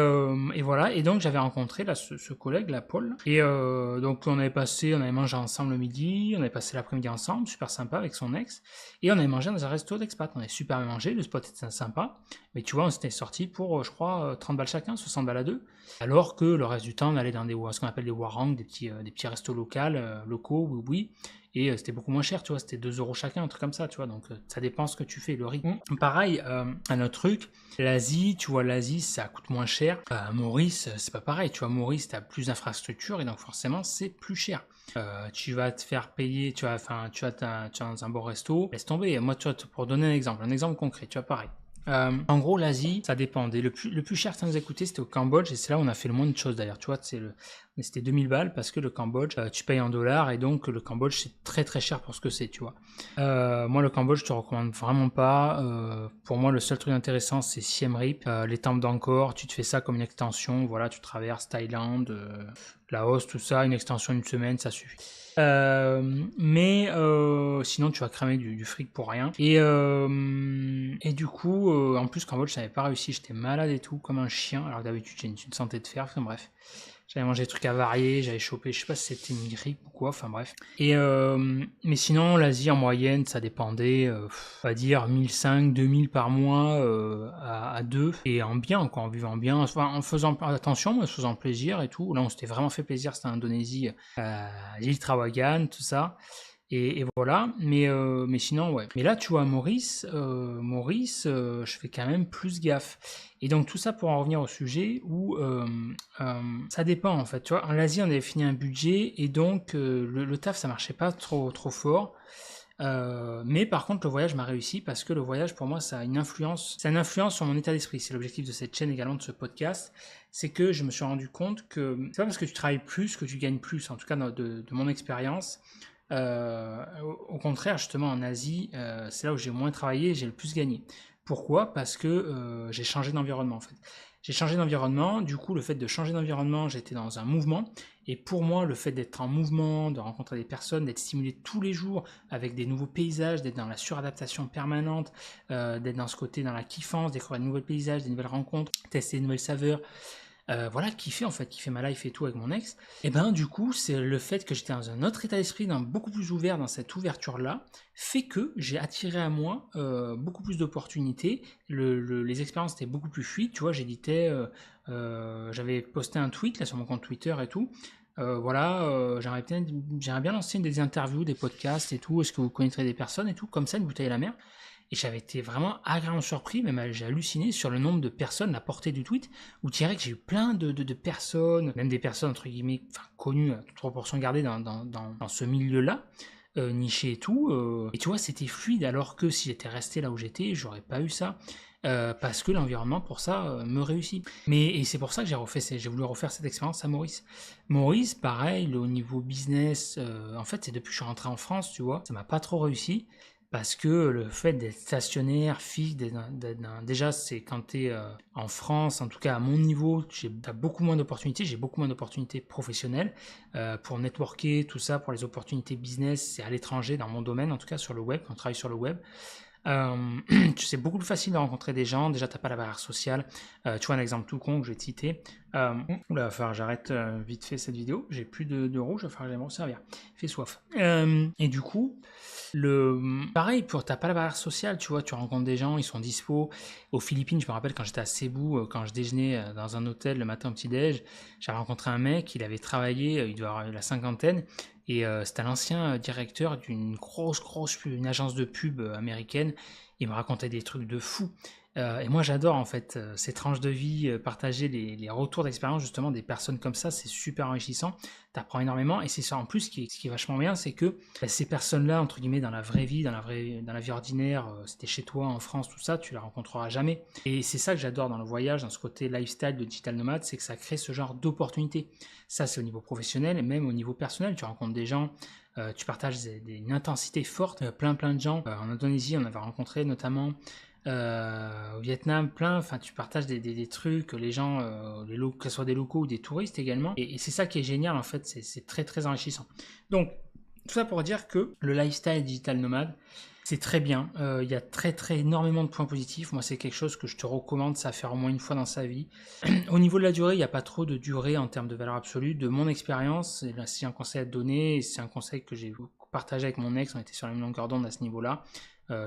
voilà, et donc j'avais rencontré là ce collègue, là, Paul. Et donc on avait mangé ensemble le midi, on avait passé l'après-midi ensemble, super sympa avec son ex, et on avait mangé dans un resto d'expat, on avait super bien mangé, le spot était sympa. Mais tu vois, on s'était sorti pour, je crois, 30 balles chacun, 60 balles à deux. Alors que le reste du temps, on allait dans ce qu'on appelle des warang, des petits restos locaux, oui, oui. Et c'était beaucoup moins cher, tu vois, c'était 2 euros chacun, un truc comme ça, tu vois. Donc ça dépend ce que tu fais, le rythme. Pareil, un autre truc, l'Asie, tu vois, l'Asie, ça coûte moins cher. Maurice, c'est pas pareil, tu vois, Maurice, t'as plus d'infrastructures et donc forcément, c'est plus cher. Tu vas te faire payer, tu vas dans un bon resto, laisse tomber. Moi, tu vois, pour donner un exemple concret, tu vois, pareil. En gros, l'Asie, ça dépendait. Le plus cher que ça nous a coûté, c'était au Cambodge, et c'est là où on a fait le moins de choses d'ailleurs. Tu vois, c'était 2000 balles parce que le Cambodge, tu payes en dollars, et donc le Cambodge, c'est très très cher pour ce que c'est, tu vois. Moi, le Cambodge, je te recommande vraiment pas. Pour moi, le seul truc intéressant, c'est Siem Reap, les temples d'Angkor. Tu te fais ça comme une extension, voilà, tu traverses Thaïlande, Laos, tout ça, une extension d'une semaine, ça suffit. Mais sinon tu vas cramer du fric pour rien. Et du coup, en plus Cambodge, ça n'avait pas réussi, j'étais malade et tout, comme un chien, alors que d'habitude j'ai une santé de fer, enfin bref. J'avais mangé des trucs avariés, j'avais chopé, je sais pas si c'était une grippe ou quoi, enfin bref. Mais sinon, l'Asie en moyenne, ça dépendait, on va dire 1500, 2000 par mois à deux, et en bien, quoi, en vivant bien, enfin, en faisant attention, mais en se faisant plaisir et tout. Là, on s'était vraiment fait plaisir, c'était en Indonésie, l'île Trawangan, tout ça. Et voilà, mais sinon, ouais. Mais là, tu vois, Maurice, je fais quand même plus gaffe. Et donc, tout ça pour en revenir au sujet où ça dépend, en fait. Tu vois, en Asie, on avait fini un budget, et donc le taf, ça marchait pas trop fort. Mais par contre, le voyage m'a réussi parce que le voyage, pour moi, ça a une influence sur mon état d'esprit. C'est l'objectif de cette chaîne également, de ce podcast. C'est que je me suis rendu compte que c'est pas parce que tu travailles plus que tu gagnes plus, en tout cas de mon expérience. Au contraire, justement, en Asie, c'est là où j'ai moins travaillé et j'ai le plus gagné. Pourquoi? Parce que j'ai changé d'environnement, en fait. J'ai changé d'environnement, du coup, le fait de changer d'environnement, j'étais dans un mouvement, et pour moi, le fait d'être en mouvement, de rencontrer des personnes, d'être stimulé tous les jours avec des nouveaux paysages, d'être dans la suradaptation permanente, d'être dans ce côté, dans la kiffance, découvrir de nouveaux paysages, des nouvelles rencontres, tester de nouvelles saveurs, voilà, kiffer en fait, kiffer ma life et tout avec mon ex. Et ben du coup, c'est le fait que j'étais dans un autre état d'esprit, beaucoup plus ouvert, dans cette ouverture-là, fait que j'ai attiré à moi beaucoup plus d'opportunités. Les expériences étaient beaucoup plus fluides, tu vois, j'éditais, j'avais posté un tweet là sur mon compte Twitter et tout. Voilà, j'aimerais bien lancer des interviews, des podcasts et tout. Est-ce que vous connaîtrez des personnes et tout, comme ça, une bouteille à la mer. Et j'avais été vraiment agréablement surpris, même j'ai halluciné sur le nombre de personnes, la portée du tweet, où tu dirais que j'ai eu plein de personnes, même des personnes entre guillemets connues, à toute proportion gardée dans ce milieu-là, niché et tout. Et tu vois, c'était fluide, alors que si j'étais resté là où j'étais, j'aurais pas eu ça. Parce que l'environnement pour ça me réussit. Et c'est pour ça que j'ai voulu refaire cette expérience à Maurice. Maurice, pareil, au niveau business, en fait, c'est depuis que je suis rentré en France, tu vois, ça m'a pas trop réussi. Parce que le fait d'être stationnaire, fixe, déjà c'est quand tu es en France, en tout cas à mon niveau, t'as beaucoup moins d'opportunités, j'ai beaucoup moins d'opportunités professionnelles pour networker, tout ça, pour les opportunités business, c'est à l'étranger, dans mon domaine, en tout cas sur le web, on travaille sur le web. C'est beaucoup plus facile de rencontrer des gens, déjà t'as pas la barrière sociale. Tu vois un exemple tout con que je vais te citer. Là, il va falloir que j'arrête vite fait cette vidéo, j'ai plus de rouge, il va falloir que j'aille me servir. Il fait soif. Et du coup, pareil, t'as pas la barrière sociale, tu vois, tu rencontres des gens, ils sont dispo. Aux Philippines, je me rappelle quand j'étais à Cebu, quand je déjeunais dans un hôtel le matin au petit-déj, j'avais rencontré un mec, il avait travaillé, il doit avoir la cinquantaine, et c'était l'ancien directeur d'une grosse une agence de pub américaine. Il me racontait des trucs de fou. Et moi j'adore en fait ces tranches de vie, partager les retours d'expérience justement des personnes comme ça, c'est super enrichissant, t'apprends énormément. Et c'est ça en plus ce qui est vachement bien, c'est que ces personnes-là, entre guillemets, dans la vraie vie, dans la vie ordinaire, c'était chez toi en France, tout ça, tu les rencontreras jamais. Et c'est ça que j'adore dans le voyage, dans ce côté lifestyle de digital nomade, c'est que ça crée ce genre d'opportunités. Ça c'est au niveau professionnel et même au niveau personnel, tu rencontres des gens, tu partages une intensité forte, plein de gens. En Indonésie, on avait rencontré notamment au Vietnam, tu partages des trucs, les gens, que ce soit des locaux ou des touristes également, et c'est ça qui est génial en fait, c'est très enrichissant. Donc, tout ça pour dire que le lifestyle digital nomade, c'est très bien, il y a très énormément de points positifs, moi c'est quelque chose que je te recommande, ça à faire au moins une fois dans sa vie. Au niveau de la durée, il n'y a pas trop de durée en termes de valeur absolue, de mon expérience, et là, si un conseil à te donner, c'est un conseil que j'ai partagé avec mon ex, on était sur la même longueur d'onde à ce niveau-là.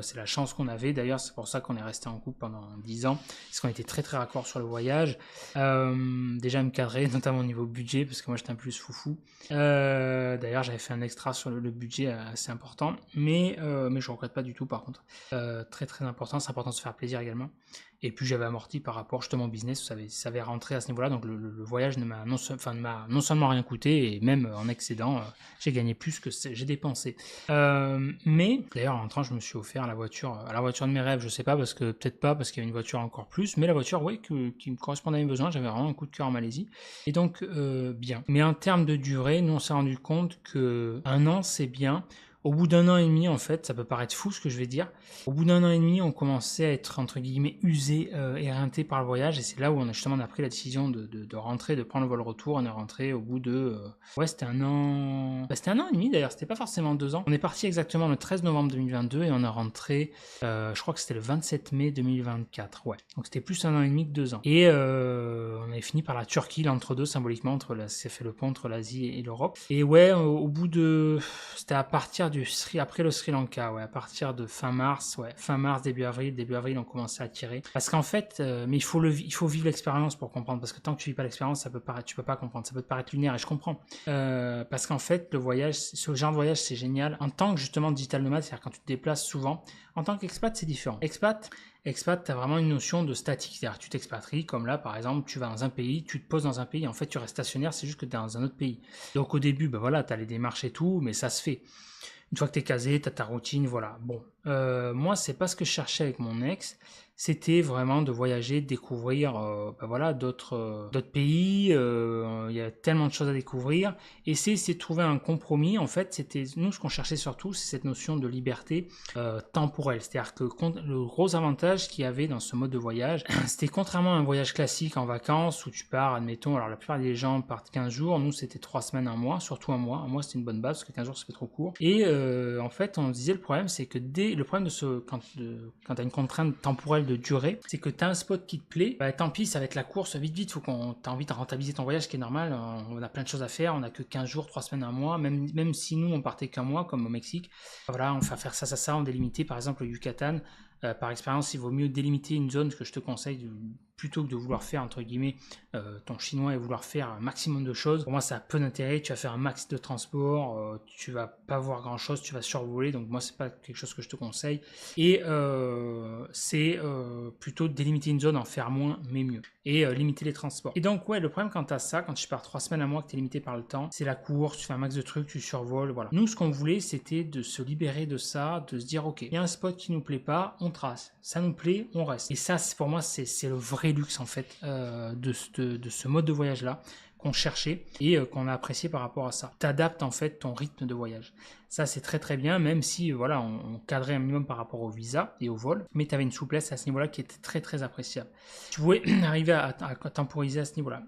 C'est la chance qu'on avait, d'ailleurs c'est pour ça qu'on est resté en couple pendant 10 ans, parce qu'on était très raccord sur le voyage. Déjà me cadrer, notamment au niveau budget, parce que moi j'étais un peu plus foufou. D'ailleurs j'avais fait un extra sur le budget assez important, mais je regrette pas du tout par contre. Très important, c'est important de se faire plaisir également. Et puis j'avais amorti par rapport justement au business, ça avait rentré à ce niveau-là, donc le voyage ne m'a non seulement rien coûté, et même en excédent, j'ai gagné plus que j'ai dépensé. Mais d'ailleurs en rentrant je me suis offert la voiture de mes rêves, je sais pas, peut-être pas parce qu'il y avait une voiture encore plus, mais la voiture qui me correspondait à mes besoins, j'avais vraiment un coup de cœur en Malaisie, et donc bien. Mais en termes de durée, nous on s'est rendu compte que 1 an c'est bien. Au bout d'1 an et demi, en fait, ça peut paraître fou ce que je vais dire. Au bout d'1 an et demi, on commençait à être entre guillemets usé, éreinté par le voyage, et c'est là où on a pris la décision de rentrer, de prendre le vol retour. On est rentré au bout de, c'était 1 an, c'était 1 an et demi d'ailleurs, c'était pas forcément 2 ans. On est parti exactement le 13 novembre 2022 et on est rentré, je crois que c'était le 27 mai 2024, ouais. Donc c'était plus 1 an et demi que 2 ans. Et on avait fini par la Turquie, l'entre-deux symboliquement, c'est fait le pont entre l'Asie et l'Europe. Et ouais, au bout de, c'était à partir après le Sri Lanka, ouais, à partir de fin mars, début avril, on commençait à tirer. Parce qu'en fait, mais il faut vivre l'expérience pour comprendre, parce que tant que tu vis pas l'expérience, tu peux pas comprendre, ça peut te paraître lunaire, et je comprends. Parce qu'en fait, le voyage, ce genre de voyage, c'est génial. En tant que justement digital nomade, c'est-à-dire quand tu te déplaces souvent, en tant qu'expat, c'est différent. Expat, tu as vraiment une notion de statique, c'est-à-dire tu t'expatries, comme là par exemple, tu vas dans un pays, tu te poses dans un pays, en fait tu restes stationnaire, c'est juste que tu es dans un autre pays. Donc au début, tu as les démarches et tout, mais ça se fait. Une fois que tu es casé, tu as ta routine, voilà. Bon, moi, c'est pas ce que je cherchais avec mon ex. C'était vraiment de voyager, de découvrir d'autres pays. Il y a tellement de choses à découvrir. Et c'est de trouver un compromis. En fait, c'était nous, ce qu'on cherchait surtout, c'est cette notion de liberté temporelle. C'est-à-dire que le gros avantage qu'il y avait dans ce mode de voyage, c'était contrairement à un voyage classique en vacances où tu pars, admettons, alors la plupart des gens partent 15 jours. Nous, c'était 3 semaines, 1 mois, surtout 1 mois. 1 mois, c'était une bonne base parce que 15 jours, ça fait trop court. Et en fait, on disait le problème, c'est que le problème quand tu as une contrainte temporelle de durée, c'est que tu as un spot qui te plaît, tant pis, ça va être la course, vite, t'as envie de rentabiliser ton voyage, ce qui est normal, on a plein de choses à faire, on a que 15 jours, 3 semaines, 1 mois, même si nous, on partait qu'un mois, comme au Mexique, voilà, on va faire ça, on délimiter, par exemple, le Yucatan, par expérience, il vaut mieux délimiter une zone, ce que je te conseille plutôt que de vouloir faire, entre guillemets, ton chinois et vouloir faire un maximum de choses, pour moi ça a peu d'intérêt. Tu vas faire un max de transport, tu vas pas voir grand chose, tu vas survoler, donc moi c'est pas quelque chose que je te conseille. Et c'est plutôt délimiter une zone, en faire moins mais mieux, et limiter les transports. Et donc ouais, le problème quand tu as ça, quand tu pars 3 semaines à mois, que tu es limité par le temps, c'est la course, tu fais un max de trucs, tu survoles, voilà. Nous ce qu'on voulait, c'était de se libérer de ça, de se dire ok, il y a un spot qui nous plaît pas, on trace, ça nous plaît, on reste. Et ça, pour moi, c'est le vrai luxe en fait de ce mode de voyage là qu'on cherchait et qu'on a apprécié par rapport à ça. T'adaptes en fait ton rythme de voyage. Ça c'est très très bien, même si voilà, on cadrait un minimum par rapport au visa et au vol, mais tu avais une souplesse à ce niveau-là qui était très très appréciable. Tu pouvais arriver à temporiser à ce niveau-là.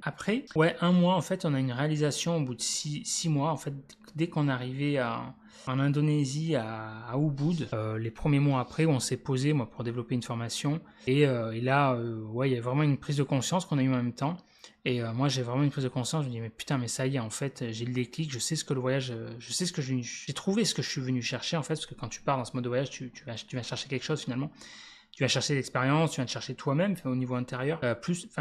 Après, ouais, un mois en fait, on a une réalisation au bout de 6 mois en fait, dès qu'on arrivait en Indonésie, à Ubud, les premiers mois après, où on s'est posé, moi, pour développer une formation. Et là, ouais, il y a vraiment une prise de conscience qu'on a eu en même temps. Et moi, j'ai vraiment une prise de conscience. Je me dis, mais putain, mais ça y est, en fait, j'ai le déclic. Je sais ce que le voyage, je sais ce que j'ai trouvé ce que je suis venu chercher, en fait, parce que quand tu pars dans ce mode de voyage, tu vas chercher quelque chose finalement. Tu vas chercher l'expérience, tu vas te chercher toi-même au niveau intérieur.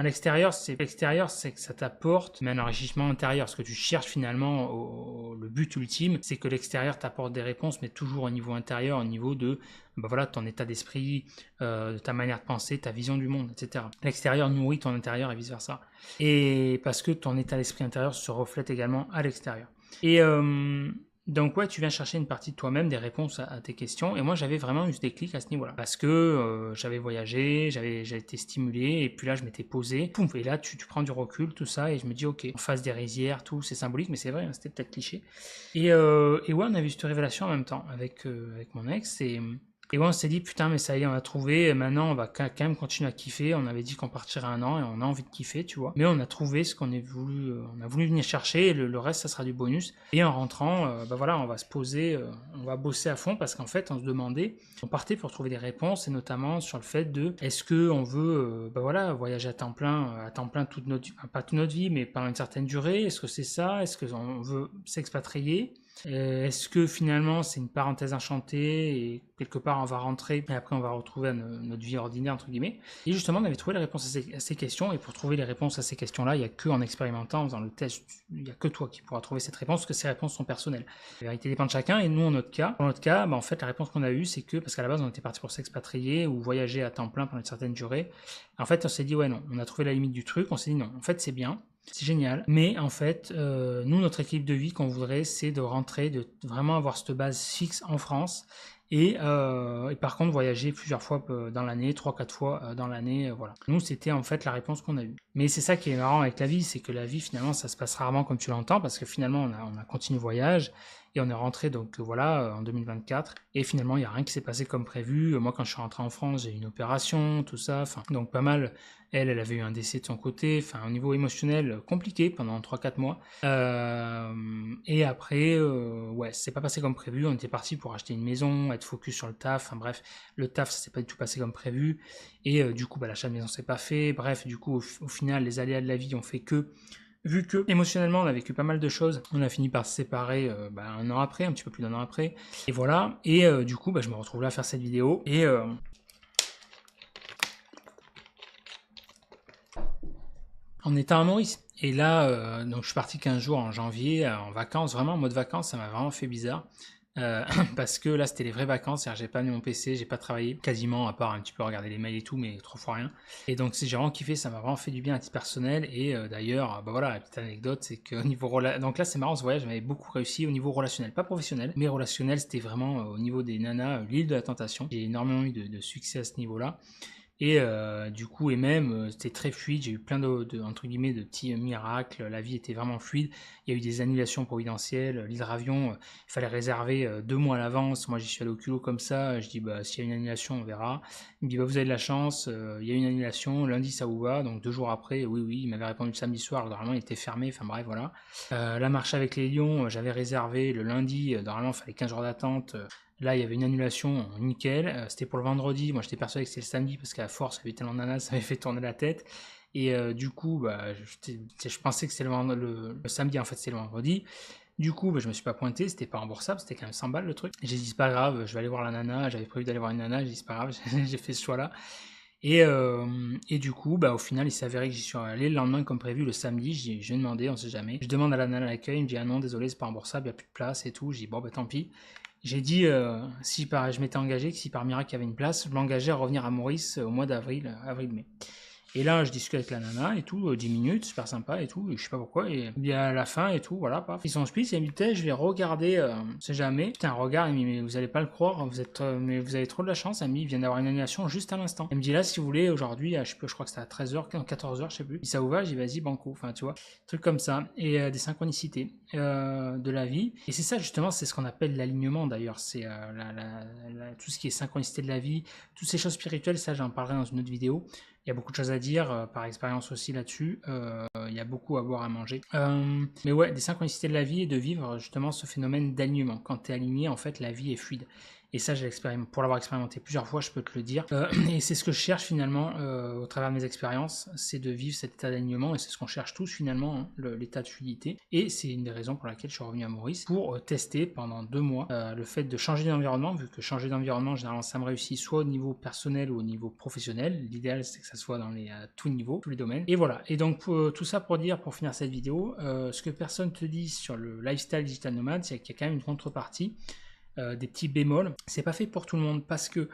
L'extérieur, c'est que ça t'apporte, mais un enrichissement intérieur. Ce que tu cherches finalement, le but ultime, c'est que l'extérieur t'apporte des réponses, mais toujours au niveau intérieur, au niveau de voilà, ton état d'esprit, de ta manière de penser, ta vision du monde, etc. L'extérieur nourrit ton intérieur et vice-versa. Et parce que ton état d'esprit intérieur se reflète également à l'extérieur. Et donc ouais, tu viens chercher une partie de toi-même, des réponses à tes questions. Et moi, j'avais vraiment eu ce déclic à ce niveau-là. Parce que j'avais voyagé, j'avais été stimulé, et puis là, je m'étais posé. Poum, et là, tu prends du recul, tout ça, et je me dis, ok, on fasse des rizières, tout, c'est symbolique, mais c'est vrai, hein, c'était peut-être cliché. Et ouais, on a vu cette révélation en même temps avec mon ex, et ouais, on s'est dit, putain, mais ça y est, on a trouvé, et maintenant on va quand même continuer à kiffer. On avait dit qu'on partirait 1 an, et on a envie de kiffer, tu vois. Mais on a trouvé ce qu'on a voulu venir chercher, et le reste, ça sera du bonus. Et en rentrant, voilà, on va se poser, on va bosser à fond, parce qu'en fait, on se demandait, on partait pour trouver des réponses, et notamment sur le fait de, est-ce qu'on veut, voilà, voyager à temps plein toute notre vie, pas toute notre vie, mais pendant une certaine durée. Est-ce que c'est ça? Est-ce qu'on veut s'expatrier? Est-ce que finalement c'est une parenthèse enchantée et quelque part on va rentrer et après on va retrouver notre vie ordinaire entre guillemets? Et justement on avait trouvé les réponses à ces questions, et pour trouver les réponses à ces questions là, il n'y a que en expérimentant, en faisant le test, il n'y a que toi qui pourras trouver cette réponse, parce que ces réponses sont personnelles. La vérité dépend de chacun, et nous dans notre cas, en fait la réponse qu'on a eue, c'est que, parce qu'à la base on était parti pour s'expatrier ou voyager à temps plein pendant une certaine durée, en fait on s'est dit ouais non, on a trouvé la limite du truc, on s'est dit non, en fait c'est bien, c'est génial, mais en fait, nous, notre équilibre de vie qu'on voudrait, c'est de rentrer, de vraiment avoir cette base fixe en France, et par contre voyager plusieurs fois dans l'année, 3-4 fois dans l'année, voilà. Nous, c'était en fait la réponse qu'on a eue. Mais c'est ça qui est marrant avec la vie, c'est que la vie, finalement, ça se passe rarement comme tu l'entends, parce que finalement, on a continué le voyage, et on est rentré, donc voilà, en 2024, et finalement, il n'y a rien qui s'est passé comme prévu. Moi, quand je suis rentré en France, j'ai eu une opération, tout ça, enfin, donc pas mal. Elle avait eu un décès de son côté, enfin, au niveau émotionnel, compliqué pendant 3-4 mois. Et après, ouais, c'est pas passé comme prévu. On était parti pour acheter une maison, être focus sur le taf. Enfin bref, le taf, ça s'est pas du tout passé comme prévu. Et du coup, l'achat de maison s'est pas fait. Bref, du coup, au final, les aléas de la vie ont fait que, vu que émotionnellement on a vécu pas mal de choses, on a fini par se séparer 1 an après, un petit peu plus d'1 an après. Et voilà. Et du coup, je me retrouve là à faire cette vidéo. Et on était à Maurice. Et là, donc je suis parti 15 jours en janvier, en vacances, vraiment en mode vacances, ça m'a vraiment fait bizarre. Parce que là c'était les vraies vacances, c'est-à-dire j'ai pas mis mon PC, j'ai pas travaillé quasiment, à part un petit peu regarder les mails et tout, mais 3 fois rien. Et donc j'ai vraiment kiffé, ça m'a vraiment fait du bien à titre personnel. Et d'ailleurs, voilà, la petite anecdote, c'est qu'au niveau donc là c'est marrant, ce voyage m'avait beaucoup réussi au niveau relationnel, pas professionnel, mais relationnel. C'était vraiment au niveau des nanas, l'île de la tentation. J'ai énormément eu de succès à ce niveau-là. Et du coup, et même, c'était très fluide. J'ai eu plein entre guillemets, de petits miracles. La vie était vraiment fluide. Il y a eu des annulations providentielles. L'hydravion, il fallait réserver 2 mois à l'avance. Moi, j'y suis allé au culot comme ça. Je dis, s'il y a une annulation, on verra. Il me dit, vous avez de la chance. Il y a une annulation. Lundi, ça vous va? Donc 2 jours après, oui. Il m'avait répondu le samedi soir. Normalement, il était fermé. Enfin bref, voilà. La marche avec les lions, j'avais réservé le lundi. Normalement, il fallait 15 jours d'attente. Là, il y avait une annulation, nickel. C'était pour le vendredi. Moi, j'étais persuadé que c'était le samedi parce qu'à force, il y avait tellement d'ananas, ça m'avait fait tourner la tête. Et du coup, je pensais que c'était le samedi, en fait, c'est le vendredi. Du coup, je me suis pas pointé, c'était pas remboursable, c'était quand même 100 balles le truc. J'ai dit, c'est pas grave, je vais aller voir la nana. J'avais prévu d'aller voir une nana, j'ai dit, c'est pas grave, j'ai fait ce choix-là. Et du coup, bah, au final, il s'est avéré que j'y suis allé le lendemain comme prévu, le samedi. J'ai demandé, on sait jamais. Je demande à la nana à l'accueil, il me dit ah non, désolé, c'est pas remboursable, il n'y a plus de place et tout. J'ai dit bon, bah tant pis. J'ai dit, si je m'étais engagé, que si par miracle il y avait une place, je m'engageais à revenir à Maurice au mois d'avril, avril-mai. Et là, je discute avec la nana et tout, 10 minutes, super sympa et tout, et je sais pas pourquoi, et bien à la fin et tout, voilà, paf. Ils sont split, et elle me dit, putain, je vais regarder, on sait jamais. Putain, regarde, elle me dit, mais vous allez pas le croire, mais vous avez trop de la chance, elle me dit, il vient d'avoir une annulation juste à l'instant. Elle me dit, là, si vous voulez, aujourd'hui, je sais plus, je crois que c'était à 13h, 14h, je sais plus. Si ça vous va, j'ai dit, vas-y, banco, enfin, tu vois, truc comme ça, et des synchronicités de la vie. Et c'est ça, justement, c'est ce qu'on appelle l'alignement, d'ailleurs, c'est tout ce qui est synchronicité de la vie, toutes ces choses spirituelles, ça, j'en parlerai dans une autre vidéo. Il y a beaucoup de choses à dire, par expérience aussi là-dessus. Il y a beaucoup à boire, à manger. Mais ouais, des synchronicités de la vie et de vivre justement ce phénomène d'alignement. Quand tu es aligné, en fait, la vie est fluide. Et ça, pour l'avoir expérimenté plusieurs fois, je peux te le dire. Et c'est ce que je cherche finalement au travers de mes expériences, c'est de vivre cet état d'alignement. Et c'est ce qu'on cherche tous finalement, hein, l'état de fluidité. Et c'est une des raisons pour laquelle je suis revenu à Maurice, pour tester pendant 2 mois le fait de changer d'environnement, vu que changer d'environnement, généralement, ça me réussit soit au niveau personnel ou au niveau professionnel. L'idéal, c'est que ça soit dans tous niveaux, tous les domaines. Et voilà. Et donc, tout ça pour dire, pour finir cette vidéo, ce que personne te dit sur le lifestyle digital nomade, c'est qu'il y a quand même une contrepartie. Des petits bémols, c'est pas fait pour tout le monde parce que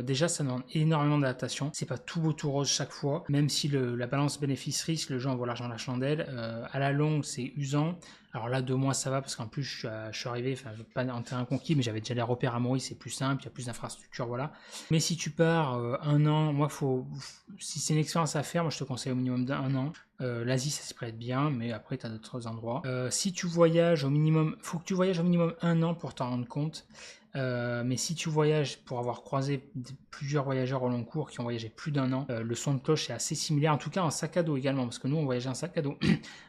déjà ça demande énormément d'adaptation, c'est pas tout beau tout rose chaque fois, même si la balance bénéfice-risque, le jeu en vaut l'argent de la chandelle, à la longue c'est usant. Alors là 2 mois ça va parce qu'en plus je suis arrivé, enfin pas en terrain conquis, mais j'avais déjà les repères à Maurice, c'est plus simple, il y a plus d'infrastructures, voilà. Mais si tu pars 1 an, moi si c'est une expérience à faire, moi je te conseille au minimum d'1 an. L'Asie ça se prête bien, mais après tu as d'autres endroits. Si tu voyages au minimum, faut que tu voyages au minimum 1 an pour t'en rendre compte. Mais si tu voyages, pour avoir croisé plusieurs voyageurs au long cours qui ont voyagé plus d'1 an, le son de cloche est assez similaire, en tout cas en sac à dos également, parce que nous on voyageait en sac à dos.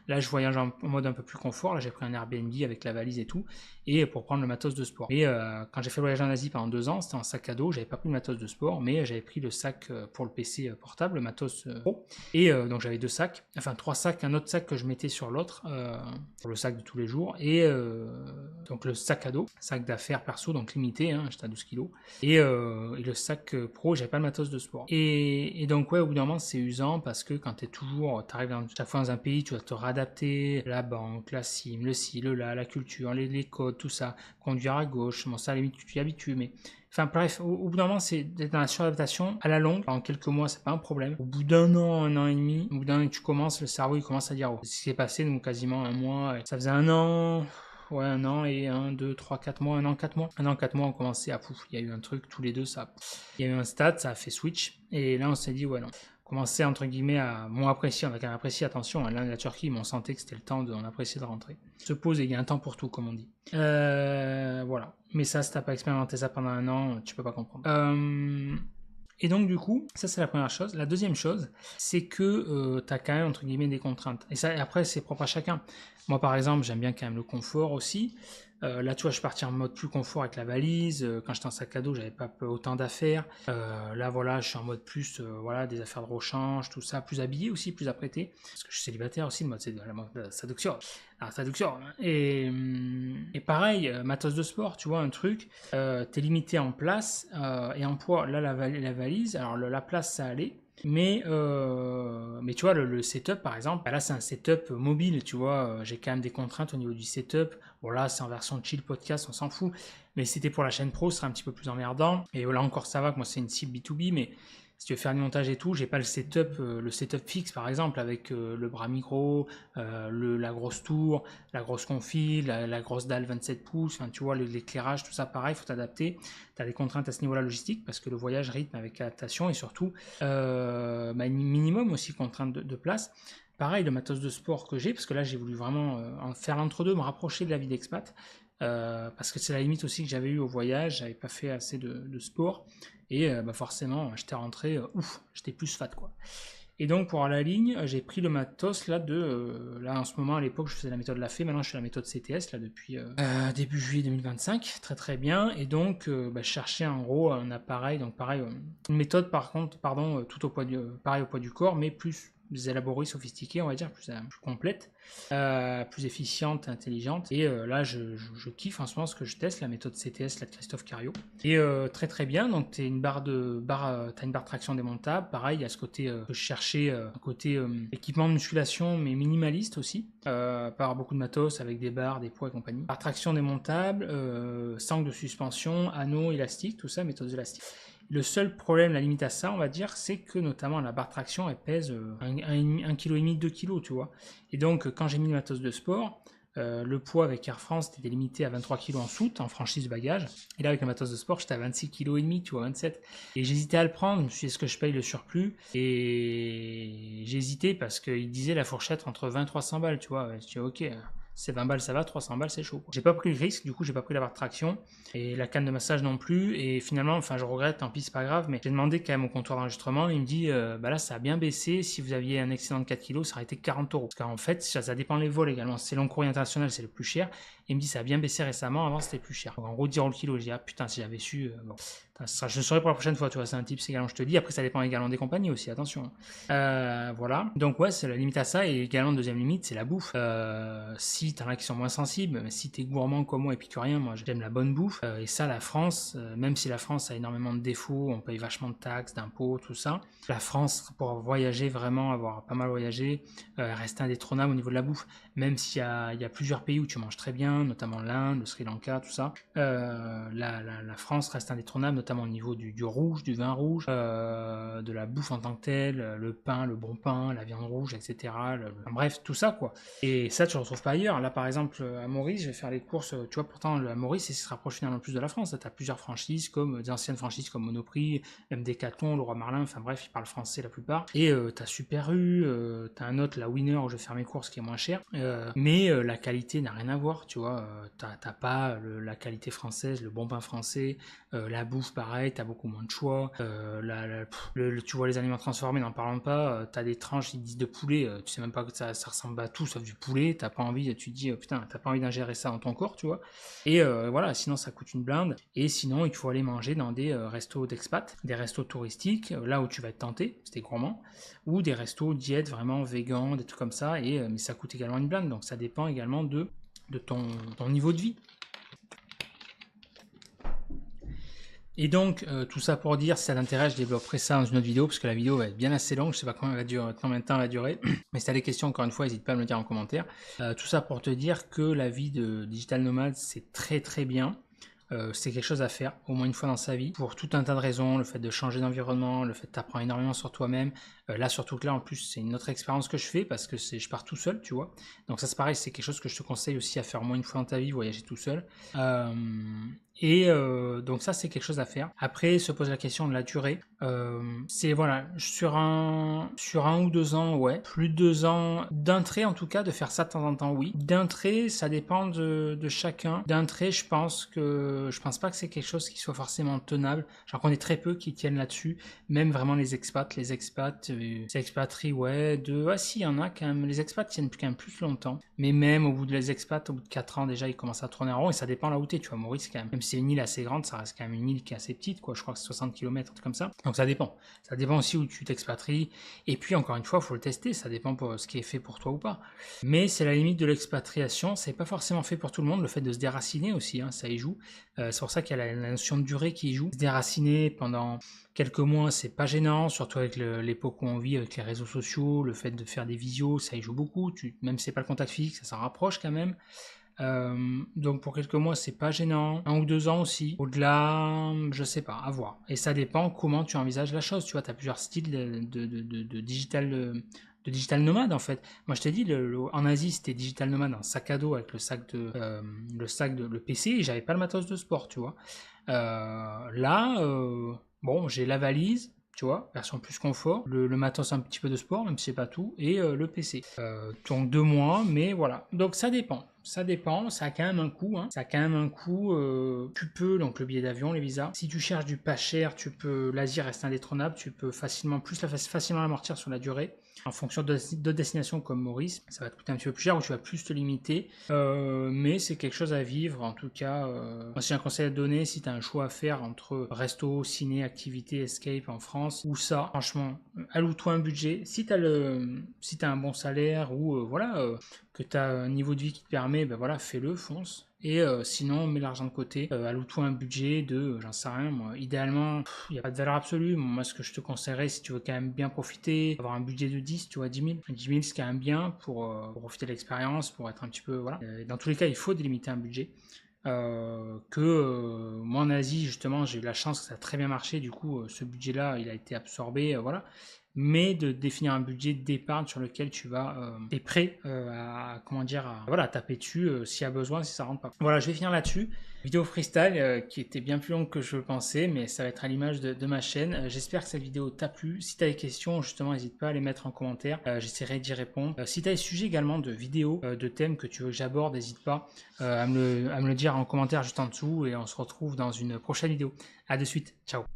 Là je voyage en mode un peu plus confort, là j'ai pris un Airbnb avec la valise et tout, et pour prendre le matos de sport. Et quand j'ai fait le voyage en Asie pendant 2 ans, c'était en sac à dos, j'avais pas pris le matos de sport, mais j'avais pris le sac pour le PC portable, le matos pro, et donc j'avais 2 sacs, enfin 3 sacs, un autre sac que je mettais sur l'autre, pour le sac de tous les jours, et donc le sac à dos, sac d'affaires perso, donc limité, hein, j'étais à 12 kilos, et le sac pro, j'avais pas le matos de sport. Et donc ouais, au bout d'un moment, c'est usant parce que quand t'arrives chaque fois dans un pays, tu dois te réadapter, la banque, la SIM, le ci, le là, la culture, les codes, tout ça, conduire à gauche, bon ça à la limite tu t'y habitues, mais... Enfin bref, au bout d'un moment, c'est d'être dans la suradaptation à la longue. En quelques mois, c'est pas un problème. Au bout d'1 an, 1 an et demi, au bout d'un an que tu commences, le cerveau il commence à dire, oh, ce qui s'est passé, donc quasiment 1 mois, ça faisait 1 an... Ouais, 1 an et 1, 2, 3, 4 mois, 1 an, 4 mois. 1 an, 4 mois, on commençait à pouf. Il y a eu un truc, tous les deux, ça. Il y a eu un stade, ça a fait switch. Et là, on s'est dit, ouais, non. Commencer, entre guillemets, à moins apprécier. On a quand même apprécié, attention. Là, la Turquie, mais on sentait que c'était le temps on appréciait de rentrer. Se pose et il y a un temps pour tout, comme on dit. Voilà. Mais ça, si t'as pas expérimenté ça pendant 1 an, tu peux pas comprendre. Et donc du coup, ça c'est la première chose. La deuxième chose, c'est que tu as quand même entre guillemets des contraintes. Et ça, après, c'est propre à chacun. Moi par exemple, j'aime bien quand même le confort aussi. Là, tu vois, je suis parti en mode plus confort avec la valise. Quand j'étais en sac à dos, j'avais pas autant d'affaires. Là, voilà, je suis en mode plus, voilà, des affaires de rechange, tout ça, plus habillé aussi, plus apprêté. Parce que je suis célibataire aussi, le mode c'est de la séduction. Alors, séduction. Et pareil, matos de sport, tu vois, un truc, t'es limité en place et en poids. Là, la valise, alors la place, ça allait. Mais tu vois, le setup, par exemple, bah là, c'est un setup mobile, tu vois. J'ai quand même des contraintes au niveau du setup. Bon, là, c'est en version chill podcast, on s'en fout. Mais si c'était pour la chaîne pro, ce serait un petit peu plus emmerdant. Et là encore, ça va, que moi, c'est une cible B2B, mais si tu veux faire du montage et tout, j'ai pas le setup fixe, par exemple, avec le bras micro, la grosse tour, la grosse config, la grosse dalle 27 pouces, enfin, tu vois, l'éclairage, tout ça, pareil, il faut t'adapter. Tu as des contraintes à ce niveau-là logistique, parce que le voyage rythme avec adaptation, et surtout, minimum aussi contrainte de place. Pareil, le matos de sport que j'ai, parce que là, j'ai voulu vraiment en faire l'entre-deux, me rapprocher de la vie d'expat, parce que c'est la limite aussi que j'avais eu au voyage, j'avais pas fait assez de sport, et forcément, j'étais rentré, j'étais plus fat, quoi. Et donc, pour la ligne, j'ai pris le matos, là, là, en ce moment, à l'époque, je faisais la méthode LaFe, maintenant, je fais la méthode CTS, là, depuis début juillet 2025, très très bien, et donc, je cherchais en gros un appareil, donc pareil, une méthode, par contre, pardon, tout au poids pareil au poids du corps, mais plus élaborée, sophistiquée, on va dire, plus complète, plus efficiente, intelligente. Et là, je kiffe en ce moment ce que je teste, la méthode CTS là, de Christophe Cario. Et très très bien, donc tu as une barre de traction démontable. Pareil, il y a ce côté que je cherchais, un côté équipement de musculation, mais minimaliste aussi. Pas avoir beaucoup de matos avec des barres, des poids et compagnie. Barre traction démontable, sangle de suspension, anneaux, élastique, tout ça, méthode élastique. Le seul problème, la limite à ça, on va dire, c'est que notamment la barre traction, elle pèse 1,5 kg, 2 kg, tu vois. Et donc, quand j'ai mis le matos de sport, le poids avec Air France était limité à 23 kg en soute, en franchise de bagage. Et là, avec le matos de sport, j'étais à 26,5 kg, tu vois, 27. Et j'hésitais à le prendre, je me suis dit, est-ce que je paye le surplus? Et j'ai hésité parce qu'il disait la fourchette entre 20 et 300 balles, tu vois. Je dis, ok, c'est 20 balles, ça va, 300 balles, c'est chaud. J'ai pas pris le risque, du coup, j'ai pas pris la barre de traction et la canne de massage non plus. Et finalement, enfin, je regrette, tant pis, c'est pas grave, mais j'ai demandé quand même au comptoir d'enregistrement. Il me dit, bah là, ça a bien baissé. Si vous aviez un excédent de 4 kg, ça aurait été 40 euros. Parce qu'en fait, ça dépend des vols également. C'est long courrier international, c'est le plus cher. Et il me dit, ça a bien baissé récemment. Avant, c'était plus cher. Donc, en gros, 10 euros le kilo. Je dis, ah putain, si j'avais su, bon. Je le saurai pour la prochaine fois, tu vois, c'est un tips également, je te dis. Après, ça dépend également des compagnies aussi, attention. Voilà. Donc, ouais, c'est la limite à ça. Et également, deuxième limite, c'est la bouffe. Si t'en as qui sont moins sensibles, mais si t'es gourmand comme moi, épicurien, moi, j'aime la bonne bouffe. Et ça, la France, même si la France a énormément de défauts, on paye vachement de taxes, d'impôts, tout ça. La France, pour voyager vraiment, avoir pas mal voyagé, reste indétrônable au niveau de la bouffe. Même s'il y a plusieurs pays où tu manges très bien, notamment l'Inde, le Sri Lanka, tout ça. La France reste indétrônable, notamment au niveau du rouge, du vin rouge, de la bouffe en tant que telle, le pain, le bon pain, la viande rouge, etc. Bref, tout ça, quoi. Et ça, tu ne retrouves pas ailleurs. Là, par exemple, à Maurice, je vais faire les courses, tu vois, pourtant, à Maurice, il se rapproche finalement plus de la France. Tu as plusieurs franchises, comme des anciennes franchises comme Monoprix, même Decathlon, Leroy Merlin, enfin bref, ils parlent français la plupart. Et tu as Super U, tu as un autre, la Winner, où je vais faire mes courses, qui est moins cher. Mais la qualité n'a rien à voir, tu vois. T'as pas la qualité française, le bon pain français, la bouffe, pareil, t'as beaucoup moins de choix. Tu vois les aliments transformés, n'en parlons pas. T'as des tranches, ils disent de poulet, tu sais même pas que ça ressemble à tout sauf du poulet. T'as pas envie, tu te dis putain, t'as pas envie d'ingérer ça dans ton corps, tu vois. Et voilà, sinon ça coûte une blinde. Et sinon, il faut aller manger dans des restos d'expat, des restos touristiques, là où tu vas être tenté, c'était gourmand, ou des restos diète vraiment végan, des trucs comme ça. Et mais ça coûte également une blinde, donc ça dépend également de ton niveau de vie. Et donc, tout ça pour dire, si ça t'intéresse, je développerai ça dans une autre vidéo, parce que la vidéo va être bien assez longue, je sais pas combien de temps elle va durer, mais si t'as des questions, encore une fois, n'hésite pas à me le dire en commentaire. Tout ça pour te dire que la vie de digital nomade, c'est très très bien. C'est quelque chose à faire au moins une fois dans sa vie pour tout un tas de raisons, le fait de changer d'environnement, le fait de t'apprendre énormément sur toi-même. Là surtout que là en plus c'est une autre expérience que je fais parce que je pars tout seul, tu vois. Donc ça c'est pareil, c'est quelque chose que je te conseille aussi à faire au moins une fois dans ta vie, voyager tout seul. Donc ça c'est quelque chose à faire. Après se pose la question de la durée. C'est voilà, sur un ou 2 ans, ouais. Plus de 2 ans d'un trait en tout cas, de faire ça de temps en temps, oui. D'un trait, ça dépend de chacun. D'un trait, je pense pas que c'est quelque chose qui soit forcément tenable. J'en connais très peu qui tiennent là-dessus. Même vraiment les expats, ces expatriés, ouais, si, il y en a quand même. Les expats tiennent quand même plus longtemps. Mais même au bout de les expats, au bout de 4 ans déjà, ils commencent à tourner en rond et ça dépend là où t'es. Tu vois, Maurice quand même. Même si c'est une île assez grande, ça reste quand même une île qui est assez petite, quoi. Je crois que c'est 60 km, un truc comme ça. Donc ça dépend. Ça dépend aussi où tu t'expatries. Et puis encore une fois, il faut le tester. Ça dépend pour ce qui est fait pour toi ou pas. Mais c'est la limite de l'expatriation. C'est pas forcément fait pour tout le monde. Le fait de se déraciner aussi, hein, ça y joue. C'est pour ça qu'il y a la notion de durée qui y joue. Se déraciner pendant quelques mois, c'est pas gênant, surtout avec l'époque où on vit, avec les réseaux sociaux, le fait de faire des visios, ça y joue beaucoup. Même si c'est pas le contact physique, ça s'en rapproche quand même. Donc pour quelques mois c'est pas gênant, 1 ou 2 ans aussi, au-delà je sais pas, à voir, et ça dépend comment tu envisages la chose, tu vois, tu as plusieurs styles de digital nomade en fait. Moi je t'ai dit, en Asie c'était digital nomade en sac à dos avec le PC et j'avais pas le matos de sport, tu vois. Bon, j'ai la valise, tu vois, version plus confort, le matos un petit peu de sport, même si c'est pas tout, et le PC. Donc 2 mois, mais voilà. Donc ça dépend. Ça dépend, ça a quand même un coût. Hein. Ça a quand même un coût. Tu peux, donc le billet d'avion, les visas. Si tu cherches du pas cher, l'Asie reste indétrônable. Tu peux facilement l'amortir sur la durée. En fonction d'autres destinations comme Maurice, ça va te coûter un petit peu plus cher ou tu vas plus te limiter. Mais c'est quelque chose à vivre. En tout cas, moi, si j'ai un conseil à te donner, si tu as un choix à faire entre resto, ciné, activité, escape en France ou ça, franchement, alloue-toi un budget. Si tu as un bon salaire ou que tu as un niveau de vie qui te permet, ben voilà, fais-le, fonce. Et sinon, mets l'argent de côté, alloue-toi un budget de, j'en sais rien, moi, idéalement, il n'y a pas de valeur absolue. Moi, ce que je te conseillerais, si tu veux quand même bien profiter, avoir un budget de 10, tu vois, 10 000. 10 000, c'est quand même bien pour profiter de l'expérience, pour être un petit peu, voilà. Dans tous les cas, il faut délimiter un budget. Moi en Asie, justement, j'ai eu la chance que ça a très bien marché. Du coup, ce budget-là, il a été absorbé, voilà. Mais de définir un budget d'épargne sur lequel tu es prêt à taper dessus s'il y a besoin, si ça rentre pas. Voilà, je vais finir là-dessus. Vidéo freestyle qui était bien plus longue que je le pensais, mais ça va être à l'image de ma chaîne. J'espère que cette vidéo t'a plu. Si tu as des questions, justement, n'hésite pas à les mettre en commentaire. J'essaierai d'y répondre. Si tu as des sujets également de vidéos, de thèmes que tu veux que j'aborde, n'hésite pas à me le dire en commentaire juste en dessous et on se retrouve dans une prochaine vidéo. À de suite, ciao.